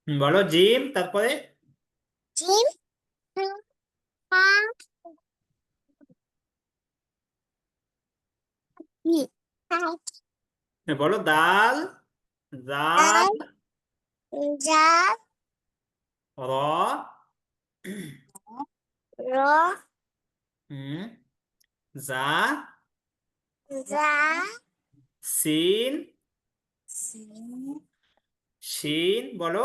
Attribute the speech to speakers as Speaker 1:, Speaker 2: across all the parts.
Speaker 1: বলো জিম, তারপরে
Speaker 2: জিম, পা, ই, আই,
Speaker 1: বলো দাল, জাল,
Speaker 2: আই, যা,
Speaker 1: র,
Speaker 2: র,
Speaker 1: হুম, জা,
Speaker 2: যা,
Speaker 1: সিন,
Speaker 2: সি,
Speaker 1: শিন, বলো।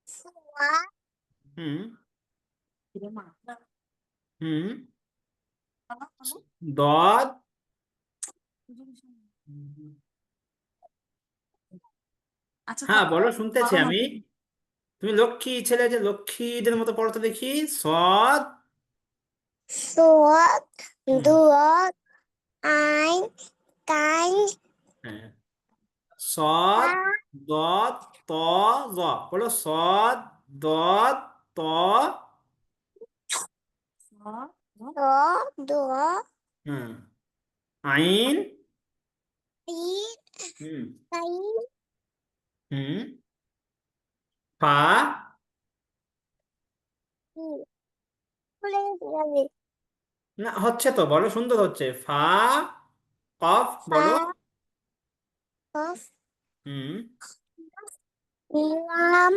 Speaker 2: সুয়া,
Speaker 1: হুম, হুম, দদ, হ্যাঁ বলো, শুনতেছি আমি। তুমি লক্ষ্মী ছেলে, যে লক্ষ্মীদের মতো পড়ো তো দেখি। সদ,
Speaker 2: সুয়া,
Speaker 1: হুম,
Speaker 2: দুয়া, আইন, কাইন,
Speaker 1: হ্যাঁ, সদ,
Speaker 2: তা,
Speaker 1: দদ, ত, জ, বলো সদ, দদ, ত,
Speaker 2: র, দুয়া,
Speaker 1: হুম, আইন,
Speaker 2: ই,
Speaker 1: হুম,
Speaker 2: কাইন,
Speaker 1: হুম, ফা,
Speaker 2: ই, বলে যাবে।
Speaker 1: না হচ্ছে তো, বলো সুন্দর হচ্ছে। ফা, কফ,
Speaker 2: ফা,
Speaker 1: বলো।
Speaker 2: কফ,
Speaker 1: হুম,
Speaker 2: লাম,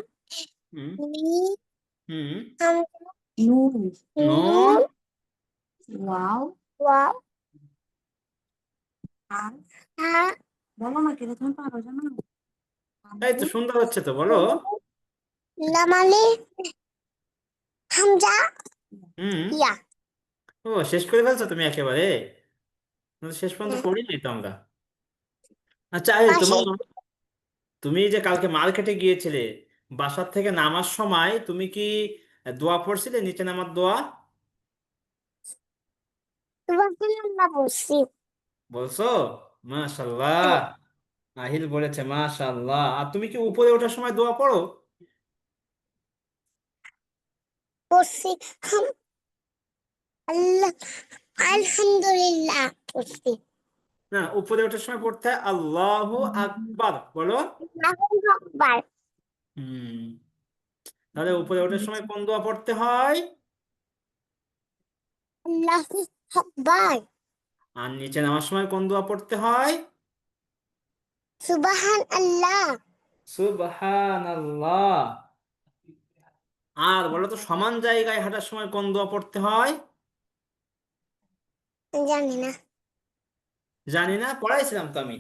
Speaker 1: হুম,
Speaker 2: লি,
Speaker 1: হুম,
Speaker 2: হাম, নুন,
Speaker 1: নুন,
Speaker 2: নুন, ওয়াও, ওয়াও, আর, হা, বলো না কেটে তুমি পারো জানো।
Speaker 1: এই তো সুন্দর হচ্ছে তো, বলো।
Speaker 2: লামালি, হামজা,
Speaker 1: হুম,
Speaker 2: ইয়া।
Speaker 1: ও শেষ করে ফেলছো তুমি একেবারে। আমরা তো শেষ পর্যন্ত পড়িনি তো আমরা। আচ্ছা এই
Speaker 2: পাশে
Speaker 1: তোমার, তুমি যে কালকে মার্কেটে গিয়েছিলে, বাসার থেকে নামার সময় তুমি কি দোয়া পড়ছিলে, নিচে নামার দোয়া?
Speaker 2: তোমাকে আমরা বলছি।
Speaker 1: বলছো? মাশাল্লাহ, আহিল বলেছে মাশাল্লাহ। আর তুমি কি উপরে ওঠার সময় দোয়া পড়ো?
Speaker 2: বলছি, হাম, আল্লাহ, আলহামদুলিল্লাহ বলছি।
Speaker 1: না, উপরে ওঠার সময় পড়তে হয় আল্লাহু আকবার, বলো।
Speaker 2: আল্লাহু আকবার,
Speaker 1: হুম, তাহলে উপরে ওঠার সময় কোন দোয়া পড়তে হয়?
Speaker 2: আল্লাহু আকবার,
Speaker 1: আর নিচে নামার সময় কোন দোয়া পড়তে হয়?
Speaker 2: সুবহান আল্লাহ।
Speaker 1: সুবহানাল্লাহ। আর বলো তো, সমান জায়গায় হাঁটার সময় কোন দোয়া পড়তে হয়?
Speaker 2: জানি না।
Speaker 1: জানি না, পড়াইছিলাম তো আমি।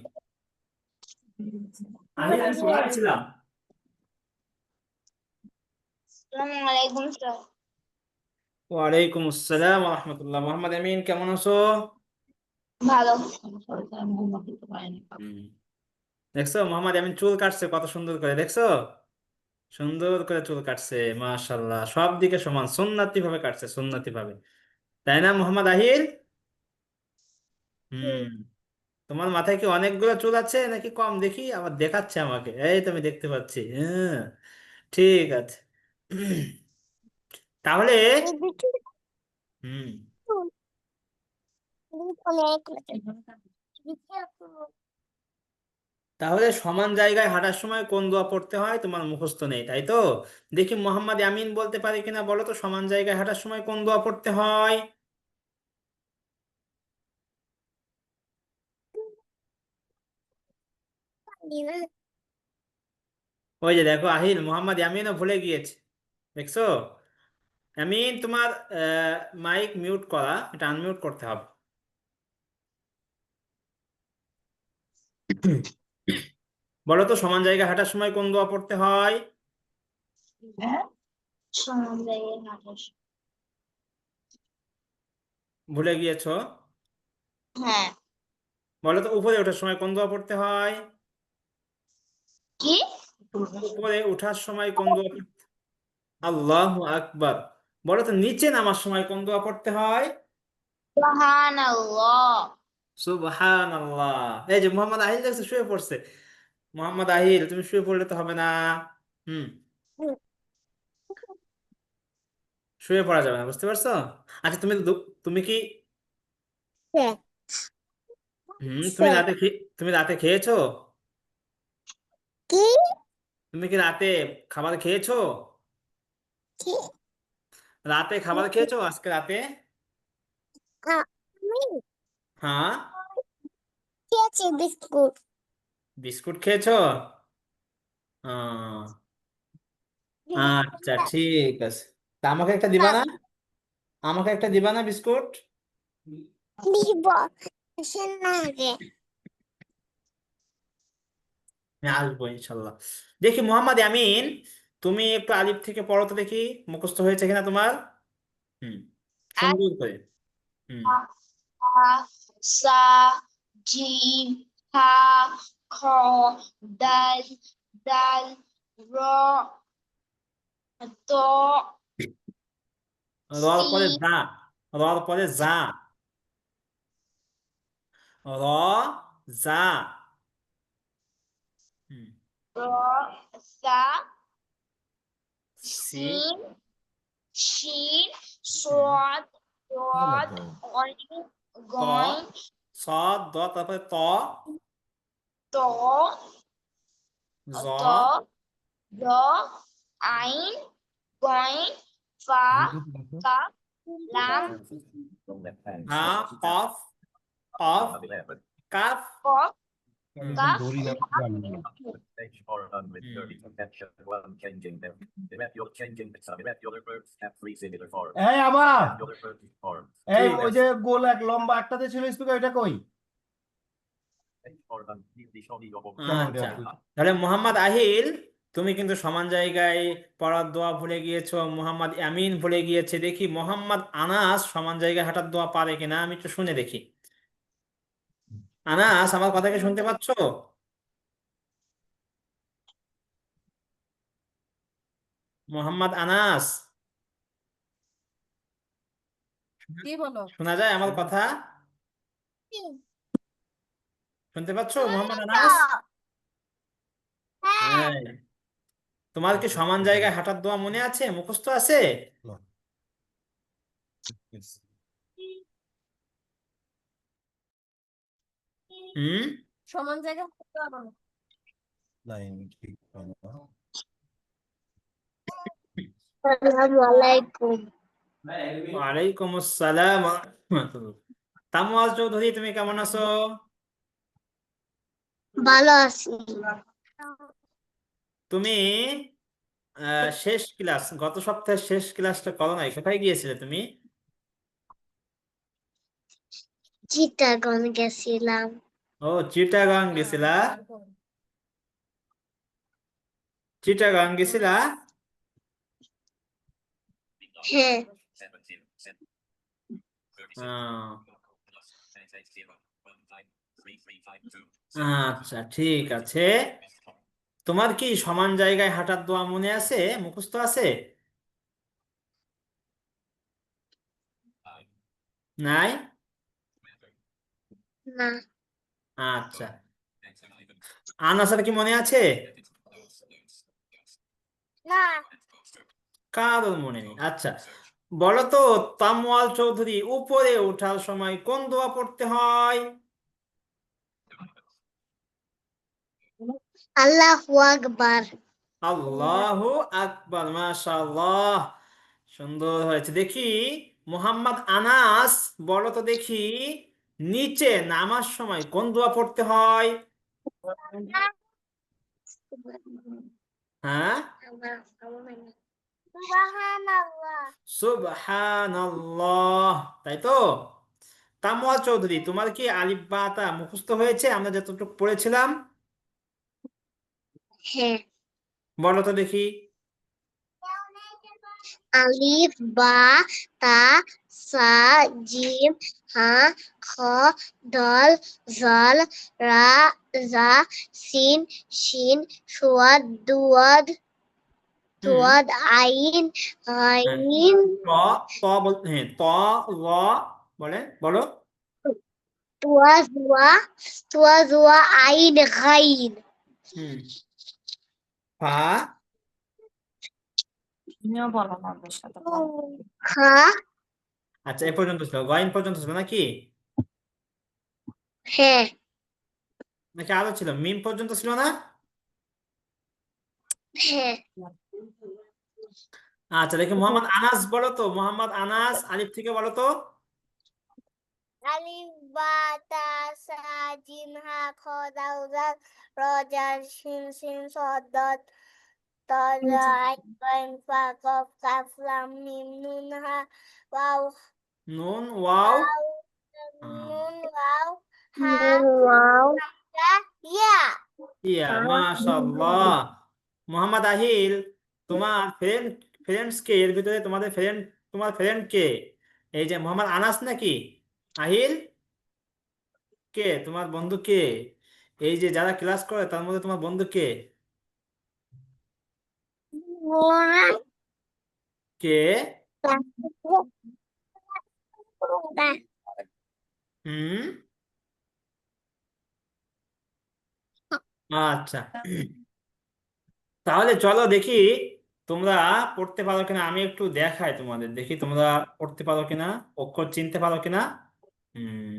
Speaker 1: আমি পড়াইছিলাম।
Speaker 2: আসসালামু আলাইকুম স্যার।
Speaker 1: ওয়ালাইকুম আসসালাম ওয়া রাহমাতুল্লাহ। মোহাম্মদ আমিন, কেমন আছো?
Speaker 2: ভালো।
Speaker 1: হুম, দেখছো মোহাম্মদ আমিন চুল কাটছে কত সুন্দর করে, দেখছো? সুন্দর করে চুল কাটছে, মাশাআল্লাহ, সব দিকে সমান, সুন্নতি ভাবে কাটছে, সুন্নতি ভাবে। তাই না মোহাম্মদ আহিল? হুম, তোমার মাথায় কি অনেকগুলো চুল আছে নাকি কম, দেখি, আবার দেখাচ্ছে আমাকে, এই তো আমি দেখতে পাচ্ছি। হ্যাঁ, ঠিক আছে। তাহলে হুম, তাহলে সমান জায়গায় হাঁটার সময় কোন দোয়া পড়তে হয় তোমার মুখস্থ নেই, তাই তো? দেখি মোহাম্মদ আমিন বলতে পারে কিনা, বলো তো, সমান জায়গায় হাঁটার সময় কোন দোয়া পড়তে হয়? ওই যে দেখো আহিল, মোহাম্মদ আমিনও ভুলে গিয়েছে, দেখছো? আমিন, তোমার মাইক মিউট করা, এটা আনমিউট করতে হবে। বলো তো, সমান জায়গায় হাঁটার সময় কোন দোয়া পড়তে হয়?
Speaker 2: হ্যাঁ, সমান জায়গায় হাঁটার।
Speaker 1: ভুলে গিয়েছো?
Speaker 2: হ্যাঁ।
Speaker 1: বলো তো, উপরে ওঠার সময় কোন দোয়া পড়তে হয়?
Speaker 2: কি?
Speaker 1: উপরে ওঠার সময় কোন দোয়া পড়তে, আল্লাহু আকবার। বলো তো, নিচে নামার সময় কোন দোয়া পড়তে হয়?
Speaker 2: সুবহানাল্লাহ।
Speaker 1: সুবহানাল্লাহ। এই যে মোহাম্মদ আহিল দেখছো শুয়ে পড়ছে। মোহাম্মদ আহিল, তুমি শুয়ে পড়লে তো হবে না। হুম, শুয়ে পড়া যাবে না, বুঝতে পারছো? আচ্ছা তুমি তুমি কি তুমি রাতে খেয়েছো?
Speaker 2: কি
Speaker 1: তুমি কি রাতে খাবার খেয়েছো?
Speaker 2: কি
Speaker 1: রাতে খাবার খেয়েছো আজকে রাতে?
Speaker 2: আমি
Speaker 1: হ্যাঁ।
Speaker 2: খেয়েছি বিস্কুট।
Speaker 1: বিস্কুট খেয়েছো? আহ, আচ্ছা ঠিক আছে। তা আমাকে একটা দিবা না? আমাকে একটা দিবা না বিস্কুট?
Speaker 2: দিব আসেন না আগে।
Speaker 1: আমি আসবো ইনশাল্লাহ। দেখি মোহাম্মদ আমিন, তুমি একটু আলিফ থেকে পড়ো তো দেখি, মুখস্থ হয়েছে কিনা তোমার। হুম, সুন্দর করে। হুম।
Speaker 2: আ সা জিম হা খ দাল দাল র ত
Speaker 1: রর
Speaker 2: সি
Speaker 1: পরে যা, রর পরে যা, র যা। হুম।
Speaker 2: র সা
Speaker 1: সি
Speaker 2: সিন শিন
Speaker 1: হুম
Speaker 2: সোয়াদ রদ অইন
Speaker 1: ত
Speaker 2: গইন
Speaker 1: স দ তারপরে ত
Speaker 2: ত
Speaker 1: জ
Speaker 2: ত র আইন গইন ফা কাফ লাম
Speaker 1: হা কফ, কফ কাফ।
Speaker 2: কফ
Speaker 1: হুম
Speaker 2: কাফ
Speaker 1: হুম
Speaker 3: এই আবার এই
Speaker 1: ঠিক
Speaker 3: ওই
Speaker 1: আছে।
Speaker 3: যে গোল এক লম্বা একটাতে ছিল স্পিকার, ওইটা কই? কেমন
Speaker 1: আচ্ছা,
Speaker 3: কেমন?
Speaker 1: তাহলে মোহাম্মদ আহিল, তুমি কিন্তু সমান জায়গায় পড়ার দোয়া ভুলে গিয়েছো, মোহাম্মদ আমিন ভুলে গিয়েছে। দেখি মোহাম্মদ আনাস সমান জায়গায় হাঁটার দোয়া পারে কিনা, আমি একটু শুনে দেখি। আনাস, আমার কথা কি শুনতে পাচ্ছো? মোহাম্মদ আনাস,
Speaker 4: কি বলো?
Speaker 1: শোনা যায় আমার কথা? শুনতে পাচ্ছো মোহাম্মদ
Speaker 2: শুনি তো
Speaker 1: আনাস?
Speaker 2: হ্যাঁ
Speaker 1: হ্যাঁ। তোমার কি সমান জায়গায় হাঁটার দোয়া মনে আছে, মুখস্থ আছে? হুম।
Speaker 4: সমান জায়গা করতে পারবো না।
Speaker 2: আসসালামু
Speaker 4: হ্যাঁ,
Speaker 2: আলাইকুম।
Speaker 1: ওয়ালাইকুম আসসালাম ওয়া রাহমাতুল্লাহ। তামওয়াজ চৌধুরী, তুমি কেমন আছো?
Speaker 2: ভালো আছি।
Speaker 1: তুমি শেষ ক্লাস, গত সপ্তাহের শেষ ক্লাসটা করো নাই, কোথায় গিয়েছিলে তুমি?
Speaker 2: চিটাগং গেছিলাম।
Speaker 1: ও, চিটাগাং
Speaker 4: হ্যাঁ,
Speaker 1: গেছিলা?
Speaker 4: তারপর
Speaker 1: চিটাগাং গেছিলা?
Speaker 2: হ্যাঁ
Speaker 1: আহ, আচ্ছা ঠিক আছে। তোমার কি সমান জায়গায় হাঁটার দোয়া মনে আছে, মুখস্থ আছে? নাই?
Speaker 2: না
Speaker 1: আচ্ছা, আনাসার কি মনে আছে?
Speaker 2: না
Speaker 1: কারোর মনে নেই, আচ্ছা। বলো তো, তামওয়াল চৌধুরী, উপরে ওঠার সময় কোন দোয়া পড়তে হয়?
Speaker 2: আল্লাহু আকবার।
Speaker 1: আল্লাহু আকবার, মাশাআল্লাহ, সুন্দর হয়েছে। দেখি মোহাম্মদ আনাস, বলো তো দেখি, নিচে নামার সময় কোন দোয়া পড়তে হয়? হ্যাঁ,
Speaker 2: সুবহানাল্লাহ।
Speaker 1: সুবহানাল্লাহ, তাই তো? তামওয়াল চৌধুরী, তোমার কি আলিফ বা তা মুখস্থ হয়েছে আমরা যতটুকু পড়েছিলাম?
Speaker 2: হ্যাঁ
Speaker 1: বলো তো দেখি।
Speaker 2: আলিফ বা তা সা জিম হা খ দল জল রা জা সিন শিন সুয়াদ দুয়াদ
Speaker 1: হুম।
Speaker 2: সুয়াদ আইন
Speaker 1: হ্যাঁ,
Speaker 2: আইন
Speaker 1: ত, হ্যাঁ, ত, ল, বলে বলো।
Speaker 2: তুয়া জুয়া তুয়া জুয়া আইন গাইন
Speaker 1: হুম। ফা।
Speaker 4: তুমিও বলো না ওদের সাথে বলো।
Speaker 2: খা
Speaker 1: আচ্ছা, এ পর্যন্ত ছিল, গয়ন পর্যন্ত ছিল নাকি?
Speaker 2: হ্যাঁ
Speaker 1: নাকি আরো ছিল, মিম পর্যন্ত ছিল না?
Speaker 2: হ্যাঁ
Speaker 1: আচ্ছা দেখি, মোহাম্মদ আনাস বলো তো, মোহাম্মদ আনাস আলিফ থেকে বলো তো।
Speaker 2: আলিফ বা তা সা জিম হা খ দাল জাল র জাল শিন শিন সদ দত ত জা আইন গাইন ফা কফ কাফ লাম মিম নুন হা ওয়াও
Speaker 1: নুন ওয়াও।
Speaker 2: ওয়াও
Speaker 1: আহ,
Speaker 2: নুন ওয়াও হা ওয়াও হামজা ইয়া
Speaker 1: ইয়া মাশাআল্লাহ। মোহাম্মদ আহিল, তোমার ফ্রেন্ডস কে এর ভিতরে? তোমার ফ্রেন্ড কে? এই যে মোহাম্মদ আনাস নাকি আহিল, কে তোমার বন্ধু কে? এই যে যারা ক্লাস করে তার মধ্যে তোমার বন্ধু কে?
Speaker 2: ওরা
Speaker 1: কে?
Speaker 2: তা
Speaker 1: হুম, আচ্ছা। তাহলে চলো দেখি তোমরা পড়তে পারো কিনা, আমি একটু দেখাই তোমাদের, দেখি তোমরা পড়তে পারো কিনা, অক্ষর চিনতে পারো কিনা। হুম,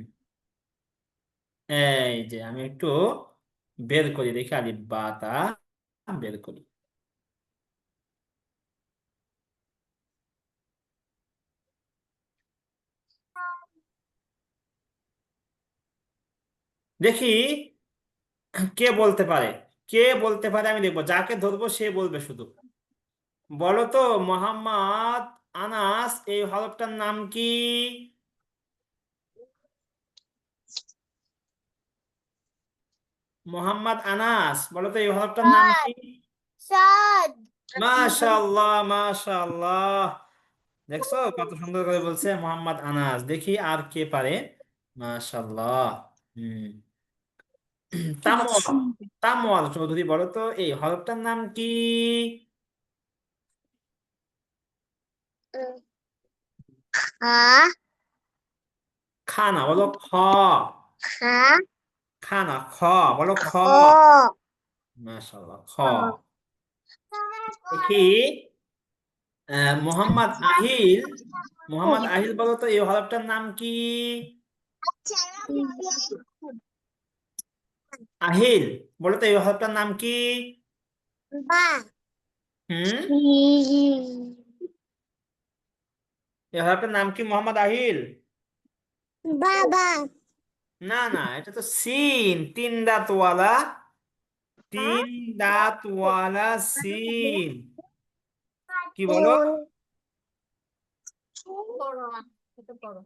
Speaker 1: এই যে আমি একটু বের করি, দেখি আলিফ বা তা বের করি। দেখি কে বলতে পারে, কে বলতে পারে, আমি দেখবো, যাকে ধরবো সে বলবে শুধু। বলো তো, মোহাম্মদ আনাস এই হরফটার নাম কি? মোহাম্মদ আনাস, বলো তো এই হরফটার নাম কি?
Speaker 2: সাদ
Speaker 1: মাশাআল্লাহ, মাশাআল্লাহ। দেখছো কত সুন্দর করে বলছে মোহাম্মদ আনাস। দেখি আর কে পারে। মাশাআল্লাহ। হুম, তামোয়াল, তামোয়াল চৌধুরী, বলো তো এই হরফটার নাম কি?
Speaker 2: খা
Speaker 1: খানা, বলো খ।
Speaker 2: খা
Speaker 1: খানা, খ, বলো খ।
Speaker 2: খ
Speaker 1: মাশাআল্লাহ, খ। দেখি মোহাম্মদ আহিল, মোহাম্মদ আহিল বলো তো এই হরফটার নাম কি? আহিল, বলো তো এই হরফটার নাম কি?
Speaker 2: বা
Speaker 1: হুম, এই হরফটার নাম কি মোহাম্মদ আহিল?
Speaker 2: বাবা
Speaker 1: না না, এটা তো সিন, তিন দাঁতওয়ালা, তিন দাঁতওয়ালা সিন। কি বলো?
Speaker 4: পড়ো এটা পড়ো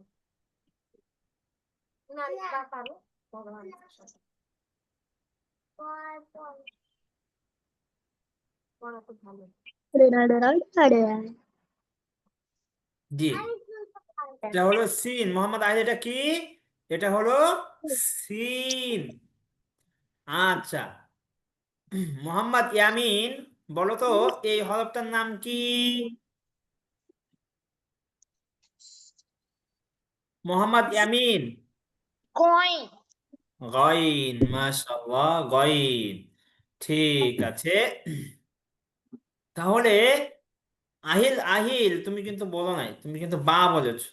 Speaker 4: না এটা পারো পড়ো আমার সাথে পড়া খুব ভালো
Speaker 1: জি, এটা হলো সিন। মোহাম্মদ আহিল এটা কি? এটা হলো সিন। আচ্ছা, মোহাম্মদ ইয়ামিন, বলো তো এই হরফটার নাম কি? মোহাম্মদ ইয়ামিন।
Speaker 2: কই
Speaker 1: গইন, মাশাআল্লাহ, গইন। ঠিক আছে। তাহলে আহিল, আহিল তুমি কিন্তু বলো নাই, তুমি কিন্তু বা বলেছো।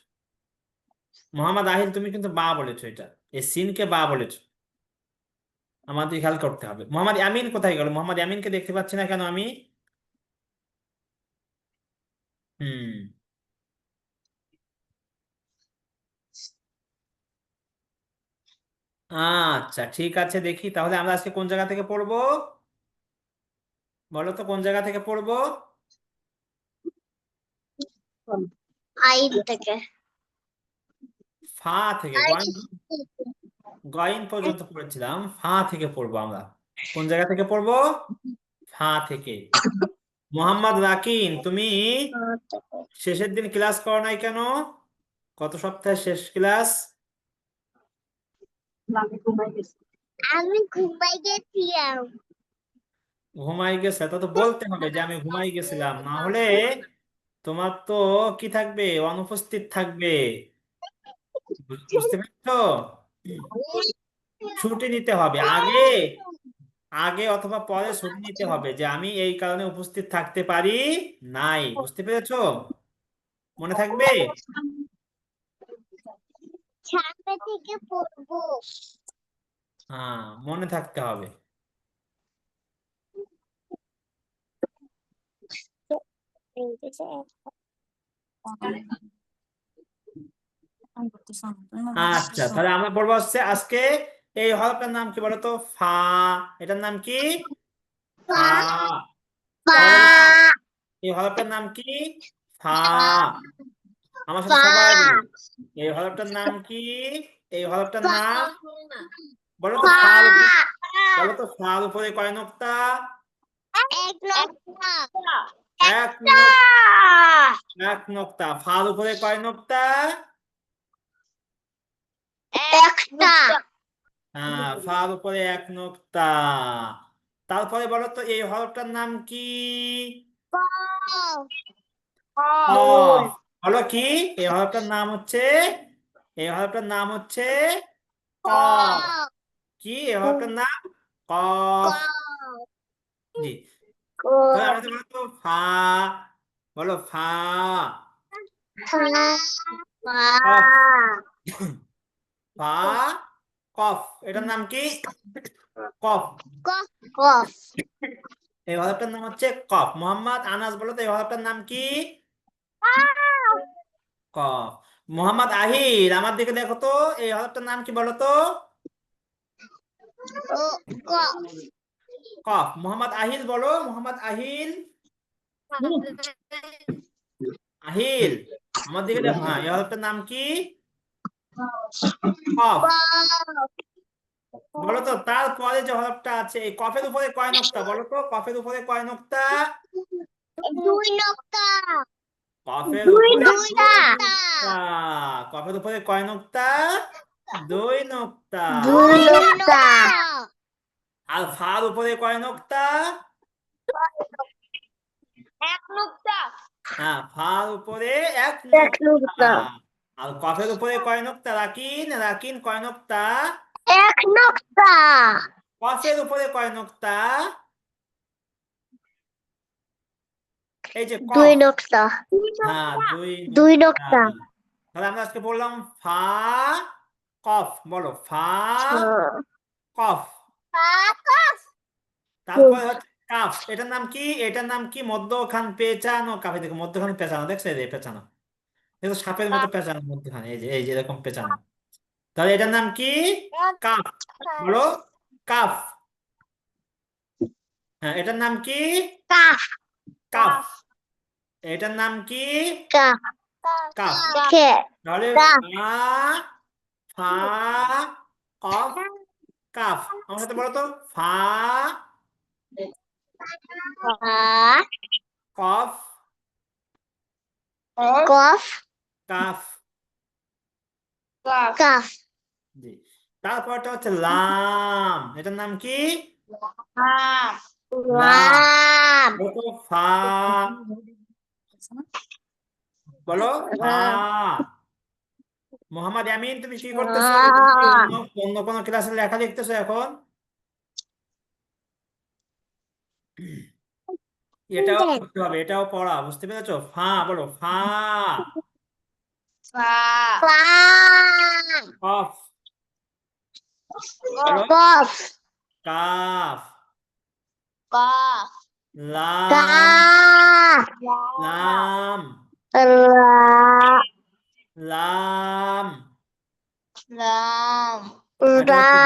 Speaker 1: মোহাম্মদ আহিল তুমি কিন্তু বা বলেছো, এটা এই সিনকে বা বলেছো। আমাদের খেয়াল করতে হবে। মোহাম্মদ ইয়ামিন কোথায় গেল? মোহাম্মদ ইয়ামিনকে দেখতে পাচ্ছি না কেন আমি? হুম, আচ্ছা ঠিক আছে, দেখি তাহলে আমরা আজকে কোন জায়গা থেকে পড়বো? বলো তো কোন জায়গা থেকে পড়বো?
Speaker 2: আইন থেকে
Speaker 1: ফা থেকে, গইন, গইন পর্যন্ত পড়েছিলাম, ফা থেকে পড়বো আমরা। কোন জায়গা থেকে পড়বো? ফা থেকে। মোহাম্মদ রাকিন, তুমি শেষের দিন ক্লাস করো নাই কেন? গত সপ্তাহে শেষ ক্লাস।
Speaker 2: আমি ঘুমাই গেছিলাম
Speaker 1: ঘুমাই গেছে, তা তো বলতে হবে যে আমি ঘুমাই গেছিলাম, না হলে তোমার তো কি থাকবে, অনুপস্থিত থাকবে। বুঝতে পেরেছো? ছুটি নিতে হবে আগে, আগে অথবা পরে ছুটি নিতে হবে যে আমি এই কারণে উপস্থিত থাকতে পারি নাই। বুঝতে পেরেছো? মনে থাকবে?
Speaker 2: সামনে থেকে পড়বো
Speaker 1: হ্যাঁ, মনে থাকতে হবে। আচ্ছা, তাহলে আমরা বলবো হচ্ছে আজকে এই হরফটার নাম কি বলতো? ফা। এটার নাম কি? ফা। সবাই বলো, এই হরফটার নাম কি? ফা। আমার সাথে সবাই বলো, এই হরফটার নাম কি? এই হরফটার নাম বলো তো। ফার উপরে, বলো তো ফার উপরে কয় নোক্তা? এক নোক এক নোক্তা। ফার উপরে কয় নোক্তা? হ্যাঁ, ফার উপরে এক নোক্তা। তারপরে বলো তো এই হরফটার নাম কি? কফ। বলো কি? এই হরফটার নাম হচ্ছে, এই হরফটার নাম হচ্ছে কফ। কি এই হরফটার নাম? কফ। জি। তাহলে আমরা বলো তো ফা। বলো ফা। কফ। ফা কফ। এটার নাম কি? কফ। এই হরফটার নাম হচ্ছে কফ। মোহাম্মদ আনাস, বলো তো এই হরফটার নাম কি? কফ। মোহাম্মদ আহিল, আমার দিকে দেখো তো, এই হরফটার নাম কি বলো তো? কফ। মোহাম্মদ আহিল বলো, মোহাম্মদ আহিল। আহিল, আমার দিকে দেখো। হ্যাঁ, এই হরফটার নাম কি? কফ। বলো তো তারপরে যে হরফটা আছে, এই কফের উপরে কয় নোক্তা? বলো তো কফের উপরে কয় নোক্তা? কফের উপরে দুই নোক্তা। কফের উপরে কয় নোক্তা? দুই নোক্তা। আর ফার উপরে কয় নোক্তা? হ্যাঁ, ফার উপরে এক নোক্তা। আর কফের উপরে কয় নোক্তা? রাকিন, রাকিন কয় নোক্তা? কফের উপরে কয় নোক্তা? এই যে কফ। হ্যাঁ, দুই নোক্তা। তাহলে আমরা আজকে বললাম ফা কফ। বলো ফা কফ। তারপরে হচ্ছে কাফ। এটার নাম কি? এটার নাম কি? মধ্যখান পেঁচানো কাফ। এই দেখো মধ্যখানে পেঁচানো, দেখছো? এই যে পেঁচানো, এটা সাপের মতো পেঁচানো মধ্যখানে, এই যে এরকম পেঁচানো। তাহলে এটার নাম কি? কাফ। বলো কাফ। হ্যাঁ, এটার নাম কি? কাফ। এটার নাম কি? কাফ। তাহলে ফা, ফা কফ কাফ। আমার সাথে বলো তো, ফা কফ কাফ। জি। তারপরটা হচ্ছে লাম। এটার নাম কি? লাম। বলো তো ফা। বলো ফা। মোহাম্মদ আমিন, তুমি কি করতেছো? তুমি কি অন্য অন্য কোনো ক্লাসে লেখা লিখতেছো এখন? এটাও করতে হবে, এটাও পড়া, বুঝতে পেরেছো? ফা। বলো ফা কফ। বলো কাফ। লাম, লাম, লাম। আর এটা হচ্ছে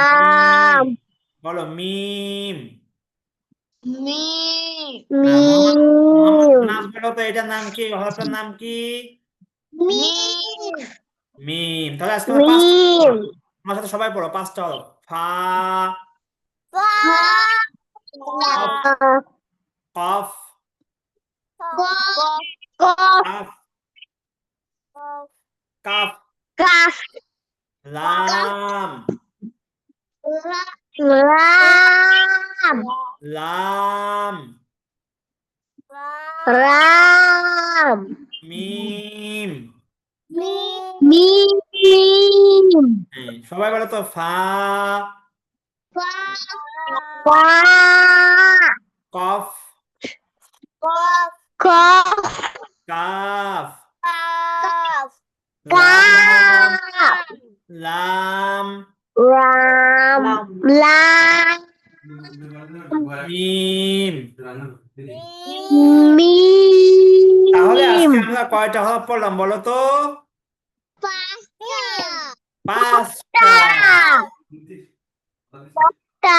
Speaker 1: মিম। বলো মিম। হ্যাঁ, মোহাম্মদ মোহাম্মদ আনাস, বলো তো এটার নাম কি? হরফটার নাম কি? মিম। তাহলে আজকে আমরা পাঁচটা হরফ। আমার সাথে সবাই পড়ো, পাঁচটা হরফ। ফা কফ, কফ কাফ, কাফ লাম, লাম মিম। হ্যাঁ, সবাই বলো তো ফা কফ কাফ লাম, লাম
Speaker 2: লাম
Speaker 1: মিম।
Speaker 2: মিম
Speaker 1: তাহলে আজকে আমরা কয়টা হরফ পড়লাম বলো তো? পাঁচটা।
Speaker 2: পাঁচটা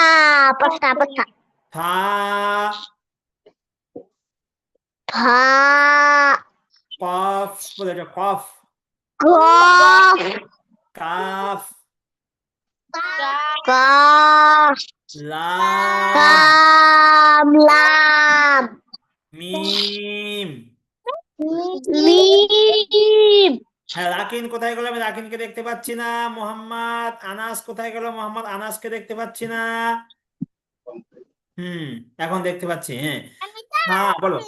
Speaker 2: পাঁচটা
Speaker 1: ফা,
Speaker 2: ফা
Speaker 1: কফ বলে এটা, কফ।
Speaker 2: কফ
Speaker 1: কাফ,
Speaker 2: কাফ
Speaker 1: লাম,
Speaker 2: কাম লাম
Speaker 1: মিম।
Speaker 2: মিম
Speaker 1: হ্যাঁ, রাকিন কোথায় গেল? আমি রাকিনকে দেখতে পাচ্ছি না। মোহাম্মদ আনাস কোথায় গেল? মোহাম্মদ আনাসকে দেখতে পাচ্ছি না। হুম, এখন দেখতে পাচ্ছি। হ্যাঁ, ফা বলো,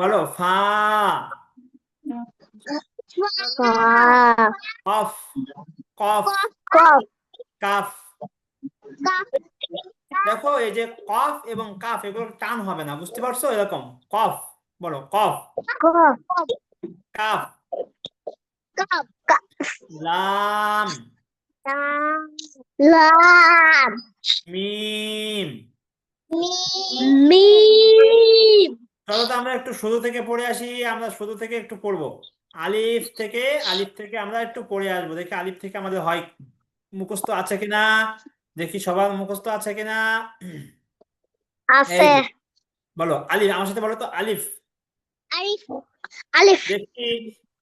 Speaker 1: বলো ফা, কফ, কফ,
Speaker 2: কফ
Speaker 1: কাফ। দেখো এই যে কফ এবং কাফ এগুলো টান হবে না, বুঝতে পারছো? এরকম কফ বলো, কফ, কাফ, লাম,
Speaker 2: লাম
Speaker 1: মিম।
Speaker 2: মিম
Speaker 1: চলো তো আমরা একটু শুরু থেকে পড়ে আসি। আমরা শুরু থেকে একটু পড়বো। আলিফ থেকে, আলিফ থেকে আমরা একটু পড়ে আসবো, দেখি আলিফ থেকে আমাদের হয় মুখস্থ আছে কিনা। দেখি সবার মুখস্থ আছে কিনা। এই
Speaker 2: আছে
Speaker 1: যে বলো আলিফ, আমার সাথে বলো তো আলিফ।
Speaker 2: আলিফ আলিফ
Speaker 1: দেখি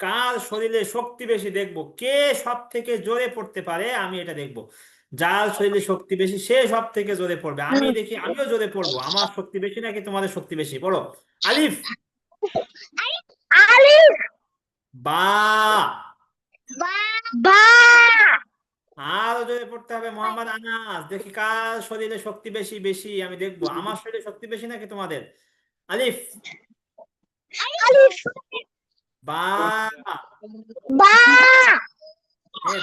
Speaker 1: কার শরীরে শক্তি বেশি, দেখবো কে সব থেকে জোরে পড়তে পারে, আমি এটা দেখবো। যার শরীরে শক্তি বেশি সে সব থেকে জোরে পড়বে। আমি দেখি আমিও জোরে পড়বো, আমার শক্তি বেশি নাকি তোমাদের শক্তি বেশি। বলো আলিফ।
Speaker 2: আলিফ
Speaker 1: বা,
Speaker 2: বা
Speaker 1: আরো জোরে পড়তে হবে। মোহাম্মদ আনাস, দেখি কার শরীরে শক্তি বেশি বেশি, আমি দেখবো আমার শরীরে শক্তি বেশি নাকি তোমাদের। আলিফ,
Speaker 2: আলিফ
Speaker 1: বা।
Speaker 2: বা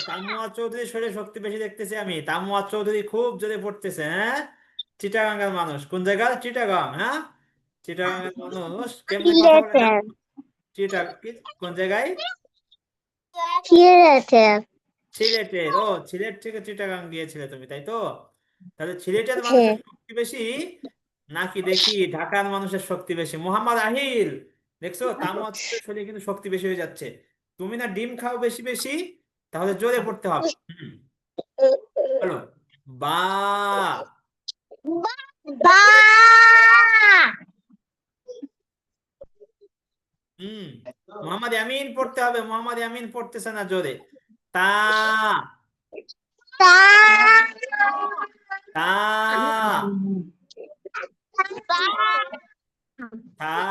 Speaker 1: তামুয়া চৌধুরী শরীরে শক্তি বেশি দেখতেছি আমি। তামুয়া চৌধুরী খুব জোরে পড়তেছে। হ্যাঁ, চিটাগাঙ্গের মানুষ। কোন জায়গা? চিটাগাং। হ্যাঁ, চিটাগাঙ্গের মানুষ কেমনে কথা বলে জানো?
Speaker 2: সিলেটের
Speaker 1: কোন জায়গায়?
Speaker 2: সিলেটের
Speaker 1: সিলেটের। ও, সিলেট থেকে চিটাগাং গিয়েছিলে তুমি, তাই তো? তাহলে সিলেটের মানুষের শক্তি বেশি নাকি দেখি ঢাকার মানুষের শক্তি বেশি? মোহাম্মদ আহিল, দেখছো তামুয়া চৌধুরীর শরীরে কিন্তু শক্তি বেশি হয়ে যাচ্ছে। তুমি না ডিম খাও বেশি বেশি, তাহলে জোরে পড়তে হবে। বলো বা।
Speaker 2: বা
Speaker 1: হুম, মোহাম্মদ ইয়ামিন পড়তে হবে। মোহাম্মদ ইয়ামিন পড়তেছে না জোরে। তা,
Speaker 2: তা
Speaker 1: তা, তা,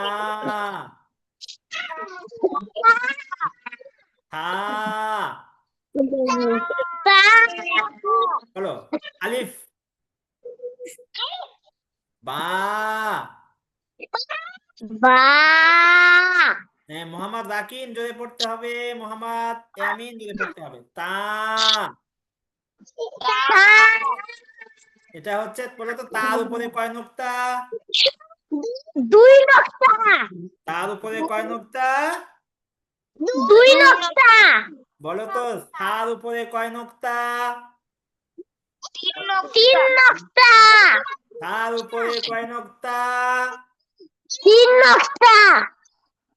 Speaker 1: তা।
Speaker 2: তা
Speaker 1: বলো আলিফ, বা।
Speaker 2: বা
Speaker 1: হ্যাঁ, মোহাম্মদ রাকিন জোরে পড়তে হবে। মোহাম্মদ ইয়ামিন জোরে পড়তে হবে। তা, এটা হচ্ছে বলো তো তার উপরে কয় নুক্তা?
Speaker 2: দুই নকশা
Speaker 1: তার উপরে কয় নুক্তা?
Speaker 2: দুই নকশা
Speaker 1: বলো তো তার উপরে কয় নুক্তা?
Speaker 2: তিন নকশা
Speaker 1: তার উপরে কয় নুক্তা?
Speaker 2: তিন নকশা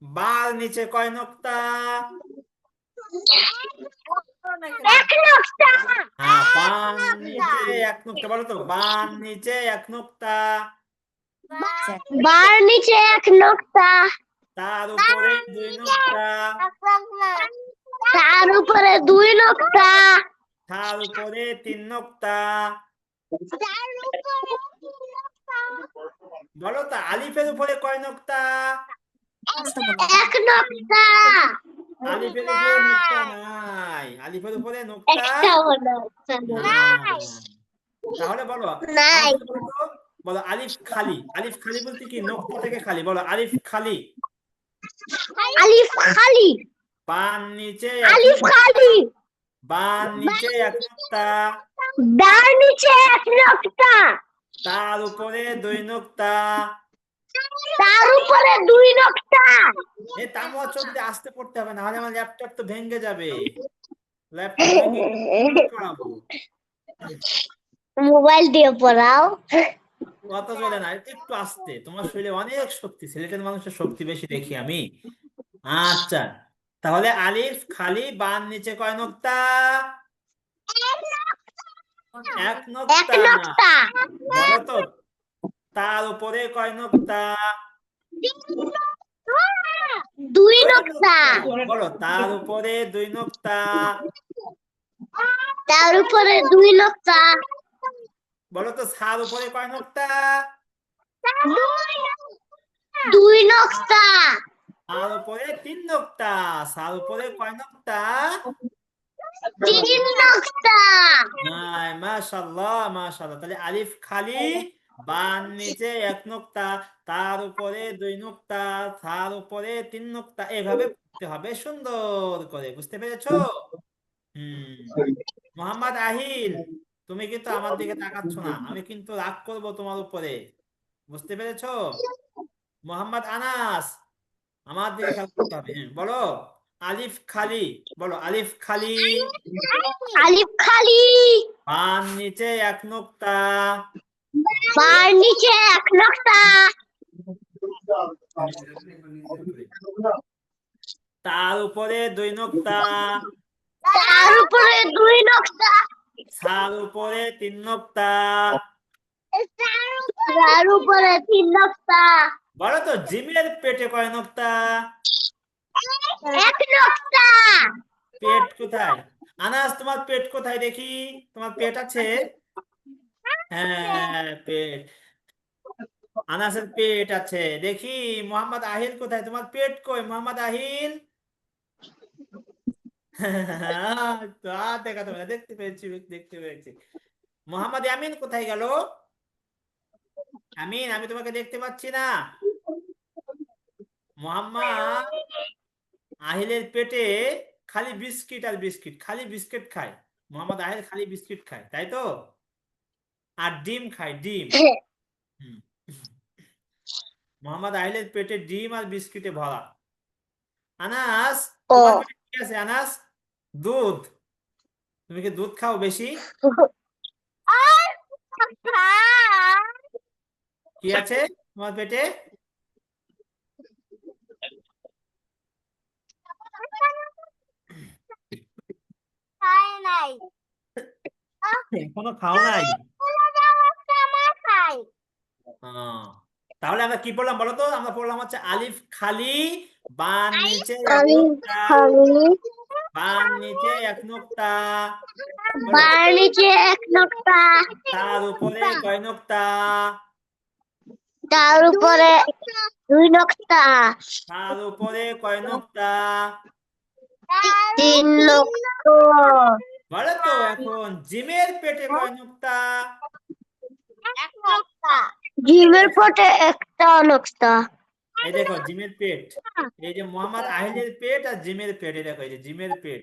Speaker 1: বার নিচে কয় নুক্তা?
Speaker 2: এক নকশা
Speaker 1: হ্যাঁ, বান নিচে এক নুক্তা। বলো তো বান নিচে এক নুক্তা।
Speaker 2: বার নিচে এক নকশা
Speaker 1: তার উপরে দুই নুক্তা।
Speaker 2: তার উপরে দুই নকশা
Speaker 1: তার উপরে তিন নুক্তা। বলো তো আলিফের উপরে কয় নুক্তা?
Speaker 2: এক নকশা
Speaker 1: আলিফের উপরে নুক্তা নাই। আলিফের উপরে নুক্তা
Speaker 2: একটাও নকশা
Speaker 1: নাই। তাহলে বলো আমার
Speaker 2: নাই
Speaker 1: সাথে বলো তো। বলো আলিফ খালি। আলিফ খালি বলতে কি? নুক্তা থেকে খালি। বলো আলিফ খালি।
Speaker 2: আলিফ খালি
Speaker 1: বান নিচে এক
Speaker 2: আলিফ
Speaker 1: নুক্তা।
Speaker 2: খালি
Speaker 1: বান নিচে এক নুক্তা।
Speaker 2: দার নিচে এক নকশা
Speaker 1: তার উপরে দুই নুক্তা।
Speaker 2: তার উপরে দুই নকশা
Speaker 1: তামুয়া চৌধুরী আসতে পড়তে হবে, নাহলে আমার ল্যাপটপ তো ভেঙে যাবে। ল্যাপটপ ভেঙে গেলে কি করে পড়াবো?
Speaker 2: মোবাইল দিয়ে পড়াও।
Speaker 1: অত জোরে না, একটু আস্তে, তোমার শরীরে অনেক শক্তি, সিলেটের মানুষের শক্তি বেশি দেখি আমি। আচ্ছা, তাহলে আলিফ খালি, বান নিচে কয় নোক্তা? এক
Speaker 2: এক
Speaker 1: নোক্তা।
Speaker 2: নোক্তা।
Speaker 1: বলো তো, তার উপরে কয় নোক্তা?
Speaker 2: দুই
Speaker 1: দুই
Speaker 2: নোক্তা।
Speaker 1: নোক্তা। বলো, তার উপরে দুই নোক্তা।
Speaker 2: তার উপরে দুই নোক্তা।
Speaker 1: বলো তো, ছার উপরে কয় নোক্তা?
Speaker 2: দুই নোক্তা।
Speaker 1: তার উপরে তিন নোক্তা। ছার উপরে কয় নোক্তা?
Speaker 2: তিন নোক্তা।
Speaker 1: নাই, মাশাআল্লাহ মাশাআল্লাহ। তাহলে আলিফ খালি, বান নিচে এক নোক্তা, তার উপরে দুই নোক্তা, তার উপরে তিন নোক্তা, এভাবে পড়তে হবে সুন্দর করে। বুঝতে পেরেছো? হুম। মোহাম্মদ আহিল, তুমি কিন্তু আমার দিকে তাকাচ্ছ না, আমি কিন্তু রাগ করব তোমার উপরে। বুঝতে পেরেছো? মোহাম্মদ আনাস, আমার দিকে খেয়াল করতে হবে। হ্যাঁ, বলো আলিফ খালি। বলো আলিফ খালি,
Speaker 2: আলিফ খালি,
Speaker 1: বান নিচে এক নোক্তা,
Speaker 2: বার নিচে এক নোক্তা,
Speaker 1: তার উপরে দুই নোক্তা,
Speaker 2: তার উপরে দুই নোক্তা,
Speaker 1: তার উপরে তিন নোক্তা।
Speaker 2: তার উপরে তিন নোক্তা,
Speaker 1: বলো তো, জিমের পেটে কয় নোক্তা?
Speaker 2: এক নোক্তা।
Speaker 1: পেট কোথায়? আনাস, তোমার পেট কোথায় দেখি? তোমার পেট আছে? হ্যাঁ, পেট। আনাসের পেট আছে দেখি। মোহাম্মদ আহিল কোথায়? তোমার পেট কই মোহাম্মদ আহিল? তো আর দেখাতে হবে না, দেখতে পেয়েছি দেখতে পেয়েছি। মোহাম্মদ আমিন কোথায় গেল? আমিন, আমি তোমাকে দেখতে পাচ্ছি না। মোহাম্মদ আহিলের পেটে খালি বিস্কিট আর বিস্কিট, খালি বিস্কিট খায়। মোহাম্মদ আহিল খালি বিস্কিট খায়, তাই তো? আর ডিম খায়, ডিম। হুম। মোহাম্মদ আহিলের পেটে ডিম আর বিস্কিটে ভরা। আনাস,
Speaker 2: ও
Speaker 1: তোমার পেটে কি আছে আনাস? দুধ। তুমি কি দুধ খাও বেশি? কি আছে তোমার পেটে?
Speaker 2: খাই নাই।
Speaker 1: এখনো খাও নাই?
Speaker 2: খাই।
Speaker 1: হ্যাঁ। তাহলে আমরা কি পড়লাম বলো তো? আমরা পড়লাম হচ্ছে আলিফ খালি, বান নিচে এক
Speaker 2: আলিফ
Speaker 1: নোক্তা,
Speaker 2: খালি,
Speaker 1: বান নিচে এক নোক্তা। বলো,
Speaker 2: বার নিচে এক নোক্তা,
Speaker 1: তার উপরে কয় নোক্তা?
Speaker 2: তার উপরে দুই নোক্তা,
Speaker 1: তার উপরে কয় নোক্তা?
Speaker 2: তিন নোক্তা।
Speaker 1: বলো তো, এখন জিমের পেটে কয় নোক্তা?
Speaker 2: এক নোক্তা। জিমের পটে একটা নোক্তা।
Speaker 1: এই দেখো জিমের পেট, এই যে মোহাম্মদ আহিলের পেট আর জিমের পেট, এই দেখো এই যে জিমের পেট,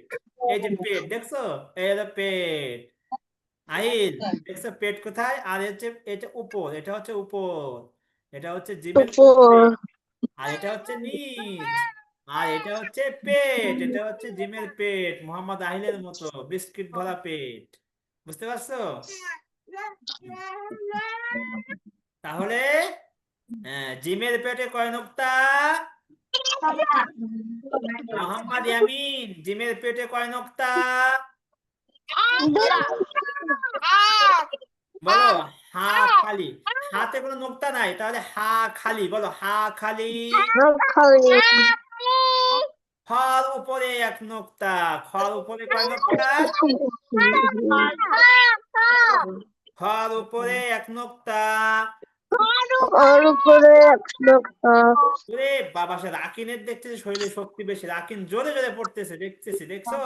Speaker 1: এই যে পেট দেখছো? এই হলো পেট। আহিল, দেখছো পেট কোথায়? আর হচ্ছে এটা উপর, এটা হচ্ছে উপর, এটা হচ্ছে জিমের
Speaker 2: উপর।
Speaker 1: পেট। আর এটা হচ্ছে নিচ, আর এটা হচ্ছে পেট, এটা হচ্ছে জিমের পেট, মোহাম্মদ আহিলের মতো বিস্কিট ভরা পেট। বুঝতে পারছো? তাহলে জিমের পেটে কয় নোক্তা? মোহাম্মদ ইয়ামিন, জিমের পেটে কয় নোক্তা? বলো হা খালি। হাতে কোনো নোক্তা নাই, তাহলে হা খালি। বলো হা খালি, খর উপরে এক নোক্তা। খর উপরে কয় নোক্তা? খর উপরে এক নোক্তা।
Speaker 2: ওর উপরে এক নোক্তা।
Speaker 1: ওরে বাবা, সে রাকিনের দেখতেছে শরীরে শক্তি বেশি, রাকিন জোরে জোরে পড়তেছে, দেখতেছি দেখছো?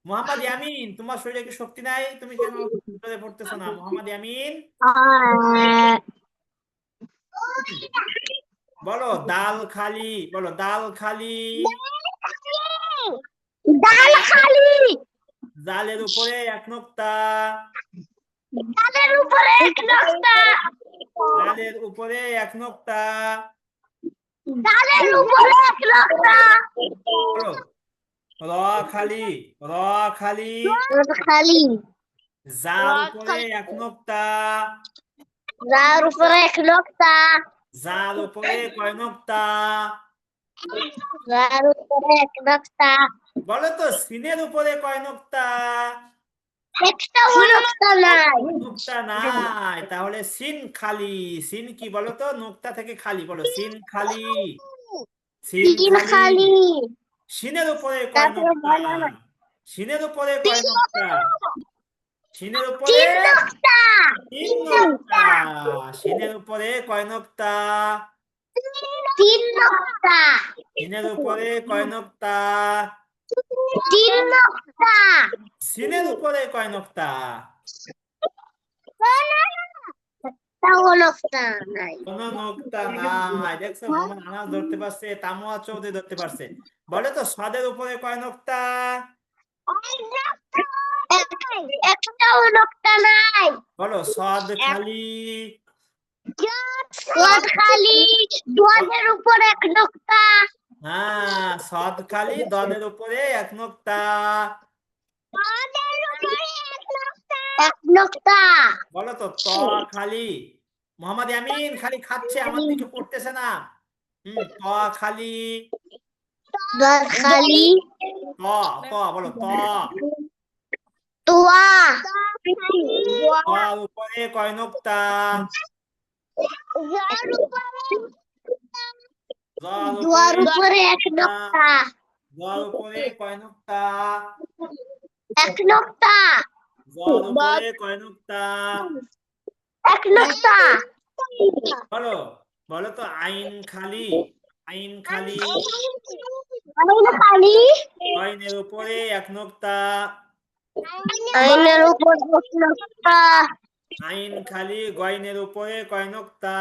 Speaker 1: মোহাম্মদ ইয়ামিন, তোমার শরীরে কি শক্তি নাই? তুমি কেন জোরে পড়তেছো না মোহাম্মদ ইয়ামিন? বলো দাল খালি। বলো দাল খালি,
Speaker 2: ডাল খালি,
Speaker 1: জালের উপরে এক নোক্তা।
Speaker 2: ডালের উপরে এক নোক্তা,
Speaker 1: জালের উপরে এক নোক্তা।
Speaker 2: ডালের উপরে এক নোক্তা।
Speaker 1: বলো র খালি, র খালি,
Speaker 2: খালি,
Speaker 1: জার উপরে এক নোক্তা,
Speaker 2: যার উপরে এক নোক্তা,
Speaker 1: জার উপরে কয় নোক্তা?
Speaker 2: যার উপরে এক নোক্তা,
Speaker 1: বলো তো সিনের উপরে কয় নোক্তা?
Speaker 2: একটাও নোক্তা নাই।
Speaker 1: নোক্তা নাই, তাহলে সিন খালি। সিন কি বলো তো? নোক্তা থেকে খালি, বলো সিন খালি। সিন
Speaker 2: তিন
Speaker 1: খালি।
Speaker 2: খালি,
Speaker 1: সিনের উপরে কয়
Speaker 2: তারপরে
Speaker 1: নোক্তা?
Speaker 2: বলো না।
Speaker 1: সিনের উপরে কয় নোক্তা? সিনের উপরে
Speaker 2: তিন নোক্তা,
Speaker 1: তিন নোক্তা। সিনের উপরে কয় নোক্তা?
Speaker 2: তিন নোক্তা,
Speaker 1: সিনের উপরে কয় নোক্তা?
Speaker 2: তিন নোক্তা,
Speaker 1: সিনের উপরে কয় নোক্তা?
Speaker 2: একটাও নোক্তা নাই।
Speaker 1: কোন নোক্তা নাই। দেখছো মোহাম্মদ আনাস ধরতে পারছে, তামুয়া চৌধুরী ধরতে পারছে। বলে তো সদের উপরে কয় নোক্তা?
Speaker 2: একটাও নোক্তা নাই।
Speaker 1: বলো সদ খালি।
Speaker 2: দোয়াত খালি, দোয়াতের উপর এক নোক্তা,
Speaker 1: হ্যাঁ, সদ খালি, দদের উপরে এক নোক্তা।
Speaker 2: এক নোক্তা,
Speaker 1: বলো তো ত খালি। মোহাম্মদ আমিন খালি খাচ্ছে, আমার দিকে পড়তেছে না। ত খালি।
Speaker 2: দোয়াত খালি,
Speaker 1: ত বলো ত।
Speaker 2: তোয়া,
Speaker 1: তর উপরে কয় নোক্তা? জর
Speaker 2: দোয়ার
Speaker 1: উপরে
Speaker 2: উপরে এক নোক্তা,
Speaker 1: জর উপরে কয় নোক্তা?
Speaker 2: এক নোক্তা,
Speaker 1: জর উপরে কয় নোক্তা?
Speaker 2: এক নোক্তা,
Speaker 1: বলো বলো তো আইন খালি। আইন খালি।
Speaker 2: আইন খালি,
Speaker 1: আইনের উপরে এক নোক্তা।
Speaker 2: আইনের উপর এক নোক্তা,
Speaker 1: আইন খালি, গয়নের উপরে কয় নোক্তা?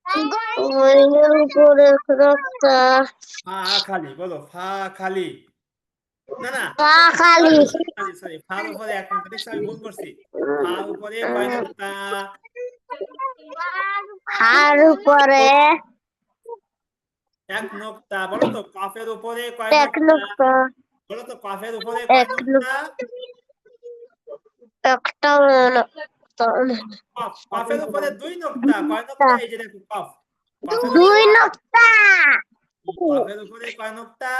Speaker 2: আইনের উপর এক নোক্তা,
Speaker 1: ফা খালি, বলো ফা খালি। না না,
Speaker 2: পা খালি,
Speaker 1: সরি সরি, ফার উপরে এক নোক্তা। দেখছো আমি ভুল করছি। ফার উপরে কয় নোক্তা?
Speaker 2: হার উপরে
Speaker 1: এক নোক্তা। বলো তো কফের উপরে কয়
Speaker 2: এক
Speaker 1: নোক্তা?
Speaker 2: নোক্তা,
Speaker 1: বলো তো কফের উপরে কয়
Speaker 2: এক
Speaker 1: নোক্তা?
Speaker 2: একটা নোক্তা,
Speaker 1: কফ, কফের উপরে দুই নোক্তা। কয় নোক্তা? এই যে দেখো কফ। কফের
Speaker 2: দুই
Speaker 1: উপরে
Speaker 2: নোক্তা,
Speaker 1: কফের উপরে কয় নোক্তা?